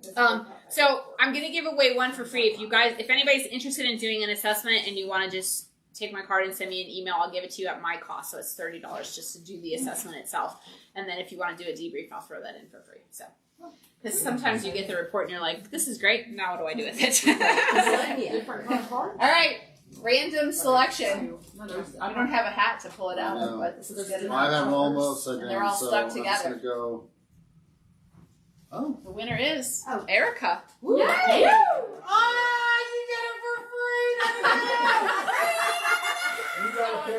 So I'm gonna give away one for free. If anybody's interested in doing an assessment and you want to just take my card and send me an email, I'll give it to you at my cost. So it's $30 just to do the assessment itself. And then if you want to do a debrief, I'll throw that in for free. So, because sometimes you get the report and you're like, this is great. Now what do I do with it? All right, random selection. I don't have a hat to pull it out, but this is good enough. I have almost And they're all so stuck I'm just together. gonna go. Oh. The winner is Oh. Erica. Yay! You gotta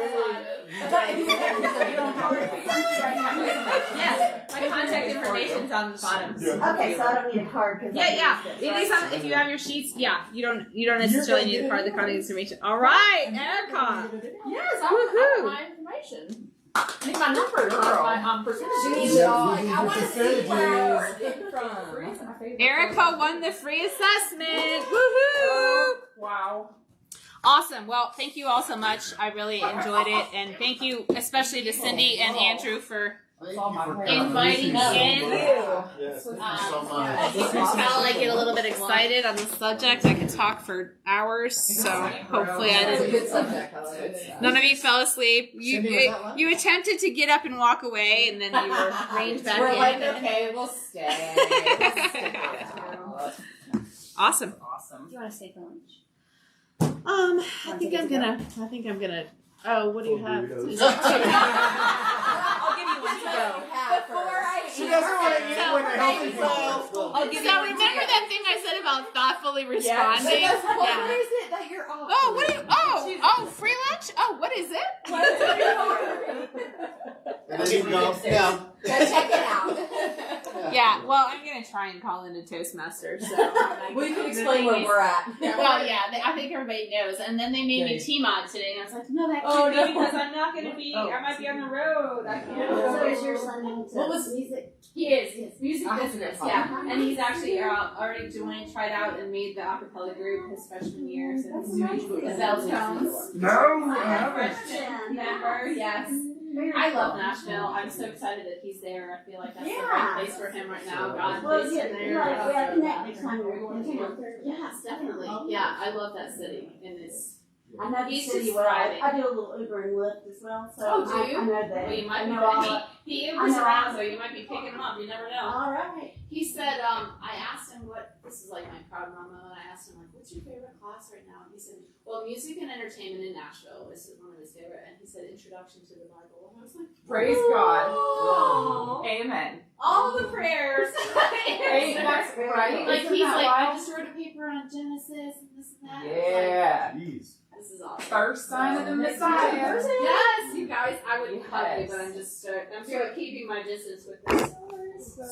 Yes, my contact information's on the bottom. Okay, so I don't need a card because Yeah. It is on, if you have your sheets, you don't necessarily need a card. The contact information. All right, Erica. Yes, I Woohoo. want my information. I need my number, my percentage. I want to see where it's getting from. Erica won the free assessment. Woohoo! Wow. Awesome. Well, thank you all so much. I really enjoyed it, and thank you especially to Cindy and Andrew for inviting me in. Yes, thank you so I can tell I get a little bit excited on the subject. I could talk for hours, so hopefully I That's a didn't. good subject. I like it. None of you fell asleep. Cindy, was that one? You attempted to get up and walk away, and then you were reined back We're in. like, okay, we'll stay. Awesome. Awesome. Do you want to stay for lunch? I think I'm gonna. Oh, what do you have? I'll give you one to go. Before I She doesn't want to eat when I help you. I'll give you So one to remember go. that thing I said about thoughtfully responding? What Yeah. is it that you're offering? Oh, what is? Oh, free lunch. Oh, what is it? And then you go, no. Go check it out. Yeah. Well, I'm gonna try and call into Toastmasters. So We can explain where we're at. Well, yeah, I think everybody knows. And then they made me T-Mod today, and I was like, no, that Oh, can't no. be because I'm not going to be, I might be on the road. I can't. So is your son into What was- music? He is. He's music I business, have yeah. And he's actually already joined, tried out, and made the acapella group his freshman year. So he's doing the Bells Tones. No, I haven't. Freshman member, yes. I love Nashville. I'm so excited that he's there. I feel like that's the right place for him right now. God Well, placed yeah, him there. like, we have connect next time we're in town. Yes, definitely. Yeah, I love that city, and it's. I know the He's city just well. thriving. I do a little Uber and Lyft as well, so Oh, do you? I know that. Well, you might I be. know all. He I was know around, all- so you might be picking him up. You never know. All right. He said, I asked him what, this is like my proud mama, and I asked him, like, what's your favorite class right now? And he said, well, music and entertainment in Nashville is one of his favorite, and he said, Introduction to the Bible. And I was like, Praise God. oh, Amen. all the prayers. Hey, that's right. Like, Isn't he's that like, I wild? just wrote a paper on Genesis and this and that. Yeah. Jeez. This is awesome. First sign of the Messiah. Yes, you guys, I would hug you, Yes. but I'm just, I'm sort of keeping my distance with this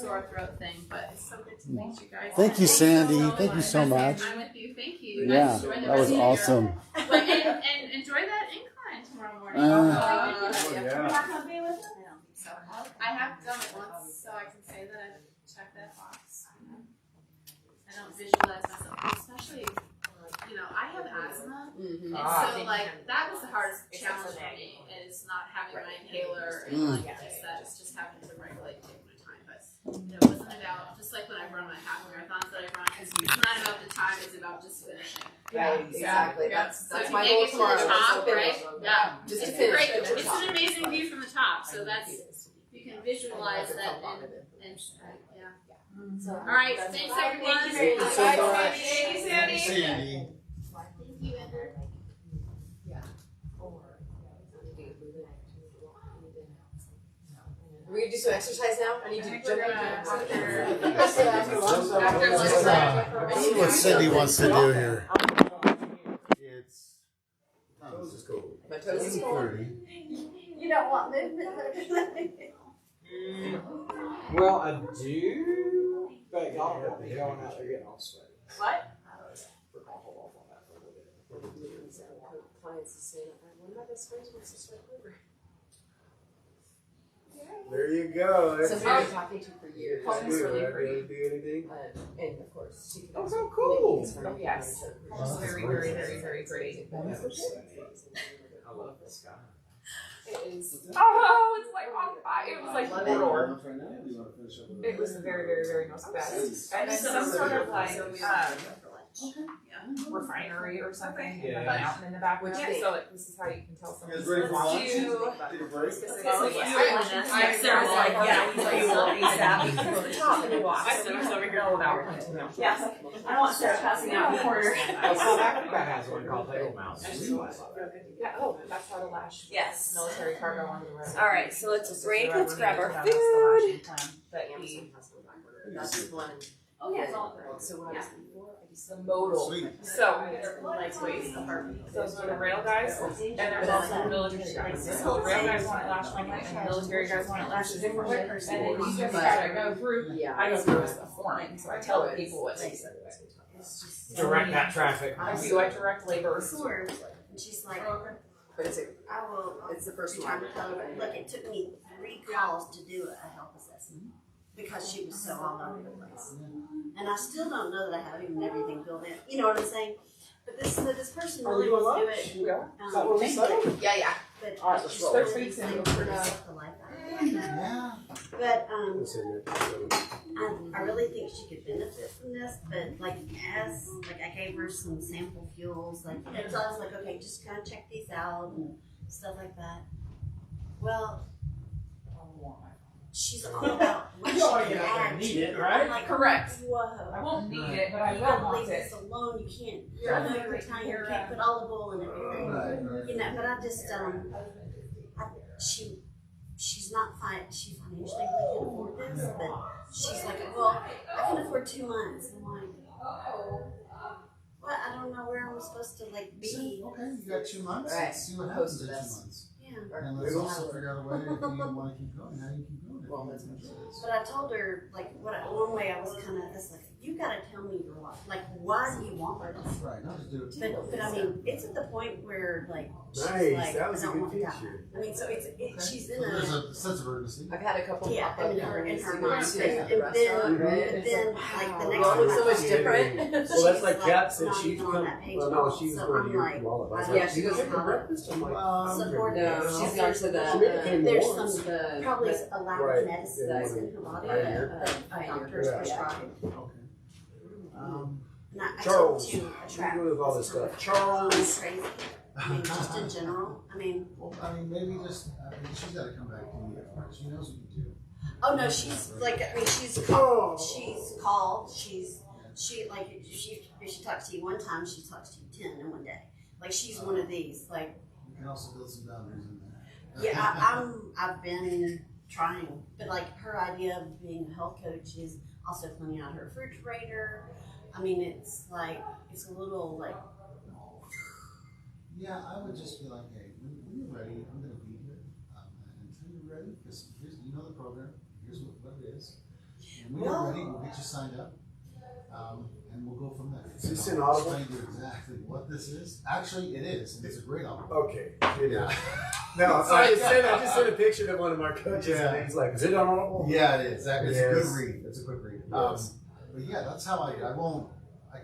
sore throat thing, but it's so good to meet you guys. Thank you, Sandy. Thank you so much. I'm with you. Thank you. Yeah, Enjoy the that rest was of your- awesome. But, and enjoy that incline tomorrow morning. Oh, Yeah. yeah. You're not gonna be with it? I don't think so. I have done it once, so I can say that I've checked that box. I don't visualize myself, especially, you know, I have asthma, and so like that was the hardest challenge for me is not having my inhaler or anything like this. That is just having to regulate, take my time. But it wasn't about just like when I run my half marathons that I run. It's not about the time; it's about just finishing. Yeah, exactly. Yeah. That's So if you my make goal it to tomorrow. the is top, to right? finish. Yeah, Just to it's finish great. it to the It's top. an amazing view from the top. So that's you can visualize that and yeah. All right, thanks everyone. Thank you so much. Thank you, Sandy. Sandy. Thank you, Ender. Are we gonna do some exercise now? I need to jump Let's see what Cindy wants to do here. It's This is cool. My toes is cold. 2:30. You don't want movement. Well, I do, but y'all have been going out there getting all sweaty. What? I'll hold off on that for a little bit. Clients is saying, one of my best friends wants to start over. There you go. That's Somebody I've it. been talking to for years. That's She's good. really Right? pretty. Do anything? And of course, she can Oh, so cool. Oh, yes. That's Very, great. very, very, very great. I love this guy. It is. Oh, it's like on fire. It was like Love four. It was a very, very, very nice best. And it's some sort of like refinery or something, and like a mountain in the background. Which So like, this is how you can tell You guys someone's ready for lunch? to. Take a break? Oh, yeah. Sarah's like, yeah, he's like, ASAP. You can go to the top and you walk. Sarah's over here all about it. Yes. I don't want Sarah passing out in the corner. South Africa has one called Table Mouse. Yeah, oh, that's how to lash. Yes. Military cargo on the road. All right, so let's break. Let's grab our That's the lashing plan that he Not just one. Oh yeah, it's all So what I was thinking for, I just The modal. Sweet. So, lightweight apartment. so the rail guys, and there's also the military guys. So the rail guys want it last weekend, and the military guys want it last different. And then you just gotta go through, Yeah. I go through a form, so I tell the people what to do. It's just Direct that traffic. I do, I direct labor. sort. And she's like, But it's I will. the first be one. trying to tell her, look, it took me 3 calls to do a health assessment because she was so all over the place. And I still don't know that I have even everything filled in. You know what I'm saying? But this person really wants to do it. Yeah. Is that what we said? Yeah, yeah. But All right, it's let's just roll. one of There's these pizza. things where it's the life out of it. Yeah. But It's in there. I really think she could benefit from this. But like I gave her some sample fuels. Like so I was like, okay, just kind of check these out and stuff like that. Well, she's all about what she can add. need it, I'm right? like, Correct. whoa. I won't need it, but I You will gotta want leave it. this alone. You can't. I know every time you can't put olive oil in everything. Right. You know, but I just she's not she financially really can afford this, but she's like, well, I can afford 2 months. I'm like, well, I don't know where I'm supposed to like be. Okay, you got 2 months. Right. Let's see what happens in 2 Post months. Yeah. And let's also figure out a way if you want to keep going, how you keep going. Well, that's much But I told her like one way I was kind of like, you gotta tell me your why. Like, why do you want this? Right, not just do it. But I mean, it's at the point where like she's Nice, like, that was I a don't good want to die. picture. I mean, so she's in So there's a. a sense of urgency. I've had a couple Yeah, pop I up mean, in her parties to mind, go but to then, at the restaurant, right? but then, like the next Well, it one, looks so I much see different. Well, that's like She's, Kat said not she'd even on come. that page Well, at no, all. she was So going I'm to hear like, from all of us. I Yeah, don't she goes, Take the breakfast. I'm like, support No, this. she's gone to She the, made it came There's once. some the probably a lack Right. of medicine Yeah. that's in her body Pioneer. that doctors Yeah. prescribe. Okay. And I Charles, tend to attract what do you do with all this stuff? Charles. crazy. I mean, just in general. I mean, Well, I mean, maybe just, she's got to come back to me first. She knows what you do. oh no, she's like, I mean, she's called. She like, if she talks to you one time, she talks to you 10 in one day. Like, she's one of these. Like, You can also build some boundaries in there. yeah, I've been trying, but like her idea of being a health coach is also cleaning out her refrigerator. I mean, it's like it's a little like. Yeah, I would just be like, hey, when you're ready, I'm going to be here. Until you're ready, because you know the program, here's what it is. And when you're ready, we'll get you signed up, and we'll go from there. Is this And in I'll Audible? explain to you exactly what this is. Actually, it is, and it's a great Audible. Okay, it is. Yeah. No, I just sent a picture to one of our coaches, Yeah. and he's like, "Is it on Audible?" Yeah, it is. It's a Yes. good read. It's a quick read. Yes. But yeah, that's how I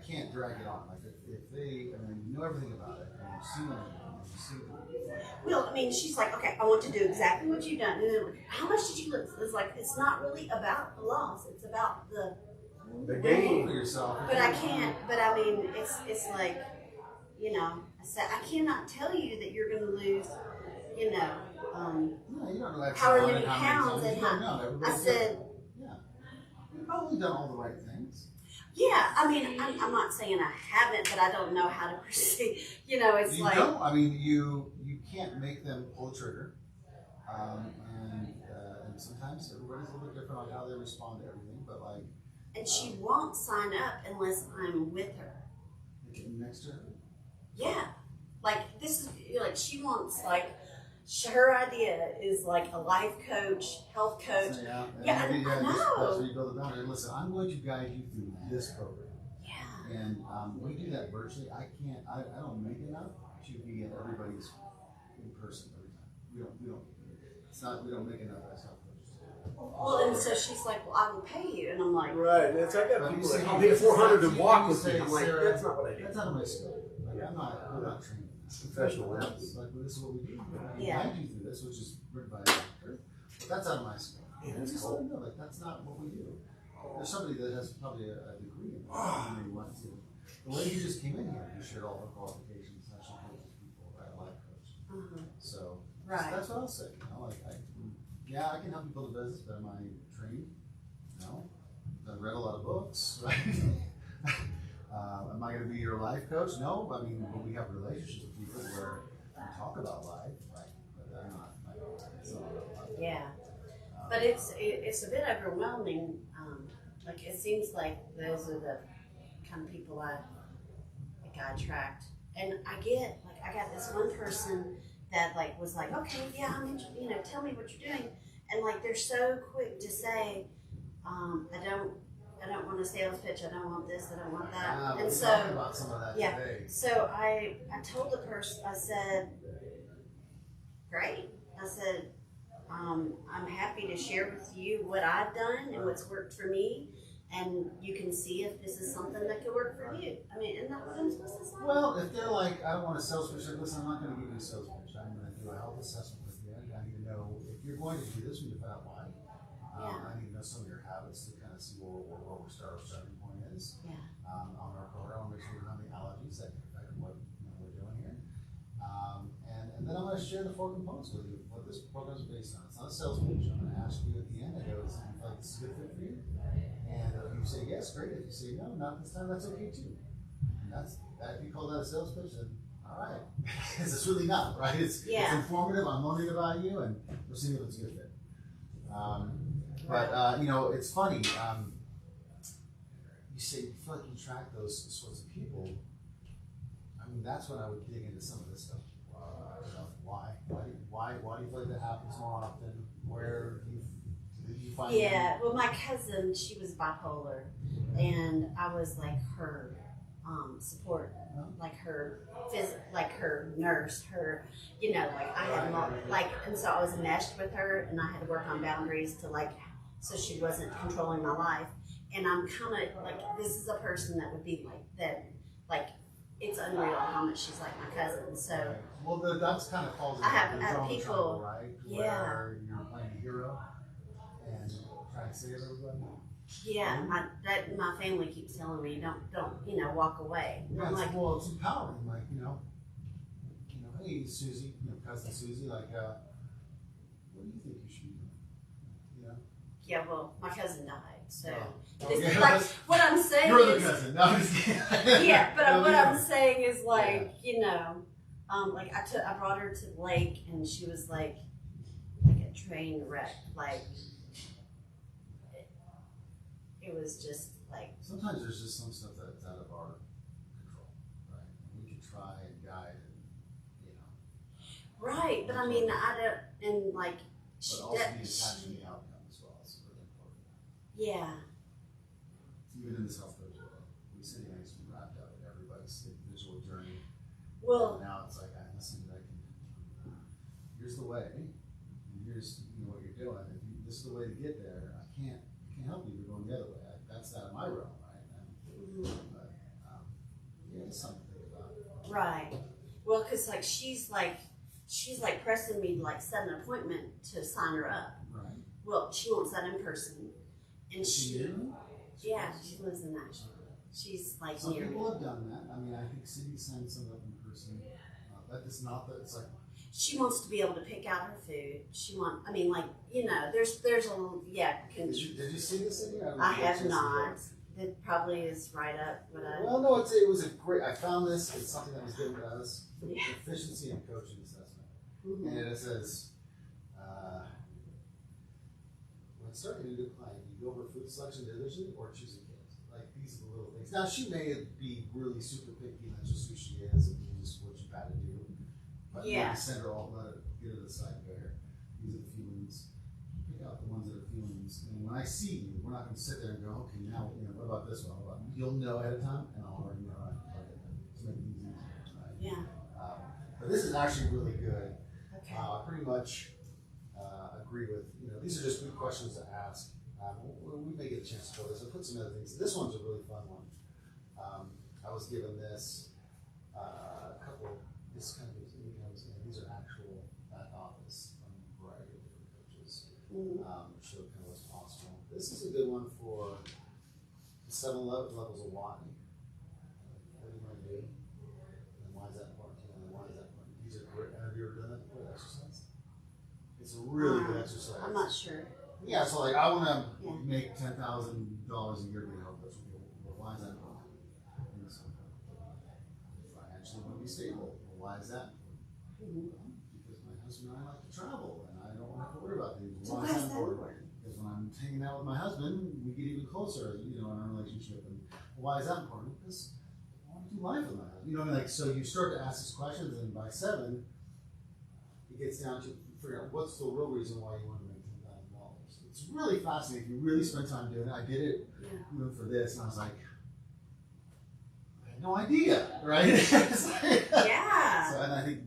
can't drag it on. Like if they, I mean, you know everything about it, and you've seen it, Well, I mean, she's like, okay, I want to do exactly what you've done. And then, like, how much did you lose? It's like it's not really about the loss; it's about the. The for game. yourself. But I can't. But I mean, it's like, you know, I said I cannot tell you that you're going to lose. You know, No, you don't know however actually many pounds, and you don't know. I Everybody's said. yeah, you've probably done all the right things. Yeah, I mean, I'm not saying I haven't, but I don't know how to proceed. You know, it's You like, don't. I mean, you can't make them pull the trigger, and sometimes everybody's a little bit different on how they respond to everything. But like, and she won't sign up unless I'm with her. next to her. Yeah, like this is like she wants like her idea is like a life coach, health coach. So, yeah, Yeah, maybe, I that's know. where you build the boundary. Listen, I'm going to guide you through this program. Yeah, And we do that virtually. I don't make enough to be at everybody's in person every time. We don't make enough as health coaches. well, and so she's like, well, I will pay you, and I'm like, Right, and it's like that. But People you like, see, I'll pay 400 to you walk can with say, me. I'm like, Sarah, that's not what I do. That's out of my skill. Like, I'm not trained. Professional athletes. Like, well, this is what we do. We Yeah. guide you through this, which is written by a doctor. But that's out of my skill. Yeah, And that's just cool. let them know, like, that's not what we do. There's somebody that has probably a degree in that, and they want to. The lady who just came in here, who shared all her qualifications, how she coaches people, right, a life coach. So right. that's what I'll say. You know, like, I can help you build a business, but am I trained? No. I've read a lot of books, right? Am I going to be your life coach? No. I mean, we have relationships with people where we talk about life, right? But they're not. It's not Yeah, but it's a bit overwhelming like it seems like those are the kind of people I attract. And I got this one person that like was like, okay, yeah, tell me what you're doing. And like they're so quick to say, I don't want a sales pitch. I don't want this. I don't want that. We're And so, talking about some of that yeah. today. So I told the person, I said, great. I said, I'm happy to share with you what I've done and what's worked for me, and you can see if this is something that could work for you. I mean, isn't that what I'm supposed to say? Well, if they're like, I don't want a sales pitch, listen, I'm not going to give you a sales pitch. I'm going to do a health assessment with you. I need to know if you're going to do this, we need to find out why. I need to know some of your habits to kind of see where our starting point is. Yeah. On our program, I want to make sure we don't have any allergies that can affect what we're doing here. And then I'm going to share the 4 components with you, what this program is based on. It's not a sales pitch. I'm going to ask you at the end, I go, is it like this is a good fit for you? And if you say yes, great. If you say no, not this time, that's okay too. And that's that. If you call that a sales pitch, then all right, because it's really not, right? It's informative. I'm learning about you, and we're seeing if it's a good fit. But it's funny. You say you feel like you track those sorts of people. I mean, that's when I would dig into some of this stuff. Why do you feel like that happens more often? Where did you find? Yeah. Well, my cousin, she was bipolar, and I was like her support, like her nurse, her, like I had and so I was enmeshed with her, and I had to work on boundaries to so she wasn't controlling my life. And I'm kind of like, this is a person that would be like that, like it's unreal how much she's like my cousin. So well, that's kind of falls into I have the people, triangle, right? yeah. Where you're playing a hero and trying to save everybody. Yeah, my family keeps telling me don't walk away. Yeah, I'm like, it's empowering. Like hey Susie, cousin Susie, like what do you think you should be doing? Yeah, well, my cousin died, so Oh, this yeah, is like what I'm saying you're the is cousin. No, I'm just kidding. yeah, but No, what yeah. I'm saying is like like I brought her to the lake, and she was like a train wreck, like. It was just like Sometimes there's just some stuff that's out of our control, right? We can try and guide, right, but I mean I don't, and like but also be attached to the outcome as well. It's really important. yeah. Even in this health coach world, we say things wrapped up in everybody's individual journey. Well, And now it's like, listen, here's the way, and here's what you're doing. This is the way to get there. I can't help you if you're going the other way. That's out of my realm, right? But it's something to think about. right. Well, because like she's like pressing me to like set an appointment to sign her up. Right. Well, she wants that in person, and She knew? yeah, she lives in Nashville. She's like Some near people me. have done that. I mean, I think Cindy signs some up in person. That is not that it's like. She wants to be able to pick out her food. There's a little, Did you see this in here? I have not. It probably is right up what I. Well, no, it was a great. I found this. It's something that was given to us. Yeah. Efficiency and coaching assessment, Mhm. and it says, when starting a new client, you go over food selection diligently or choosing kids. Like these are the little things. Now she may be really super picky, and that's just who she is, and just what you got to do. But Yeah. maybe send her all, let her get her to the side and go here. These are the feelings. Pick out the ones that are feelings. And when I see you, we're not going to sit there and go, okay, now, what about this one? What about, you'll know ahead of time, and I'll already know to make things easier. Right? Yeah. But this is actually really good. Okay. I pretty much agree with, these are just good questions to ask. We may get a chance to go this. I'll put some other things. This one's a really fun one. I was given this a couple, this kind of incomes, and these are actual back office from a variety of different coaches. Show kind of what's possible. This is a good one for the 7 levels of why. What do you want to do? And why is that important to you? And why is that important? These are great. Have you ever done that before, exercise? It's a really good exercise. I'm not sure. Yeah, so like I want to Yeah. make $10,000 a year to help us. Well, why is that important? Financially, want to be stable. Well, why is that? Because my husband and I like to travel, and I don't have to worry about things. So Why is that important? Because when I'm hanging out with my husband, we get even closer, in our relationship. And why is that important? Because I want to do life with my husband. So you start to ask these questions, and by 7, it gets down to figure out what's the real reason why you want to make $10,000. It's really fascinating if you really spend time doing it. I did it for this, and I was like, I had no idea, right? Yeah. So, and I think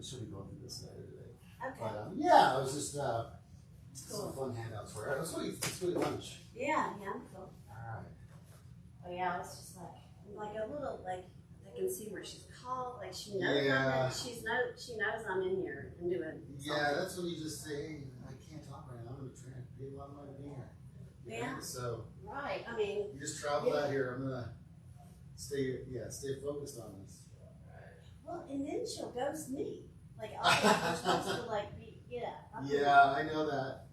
she'll be going through this later today. Okay. But yeah, it was just some fun handouts for her. Let's go eat lunch. Yeah, cool. All Oh yeah, I was just like a little I can see where she's called, like she knows Yeah. she knows I'm in here and doing right. Yeah, that's when you just say, hey, I can't talk right now. I'm gonna try and pay a lot of money to be here. Yeah. So right. I mean, you just traveled out here. I'm gonna stay focused on this. well, and then she'll ghost me. Like I'm supposed to be, Yeah, I know that.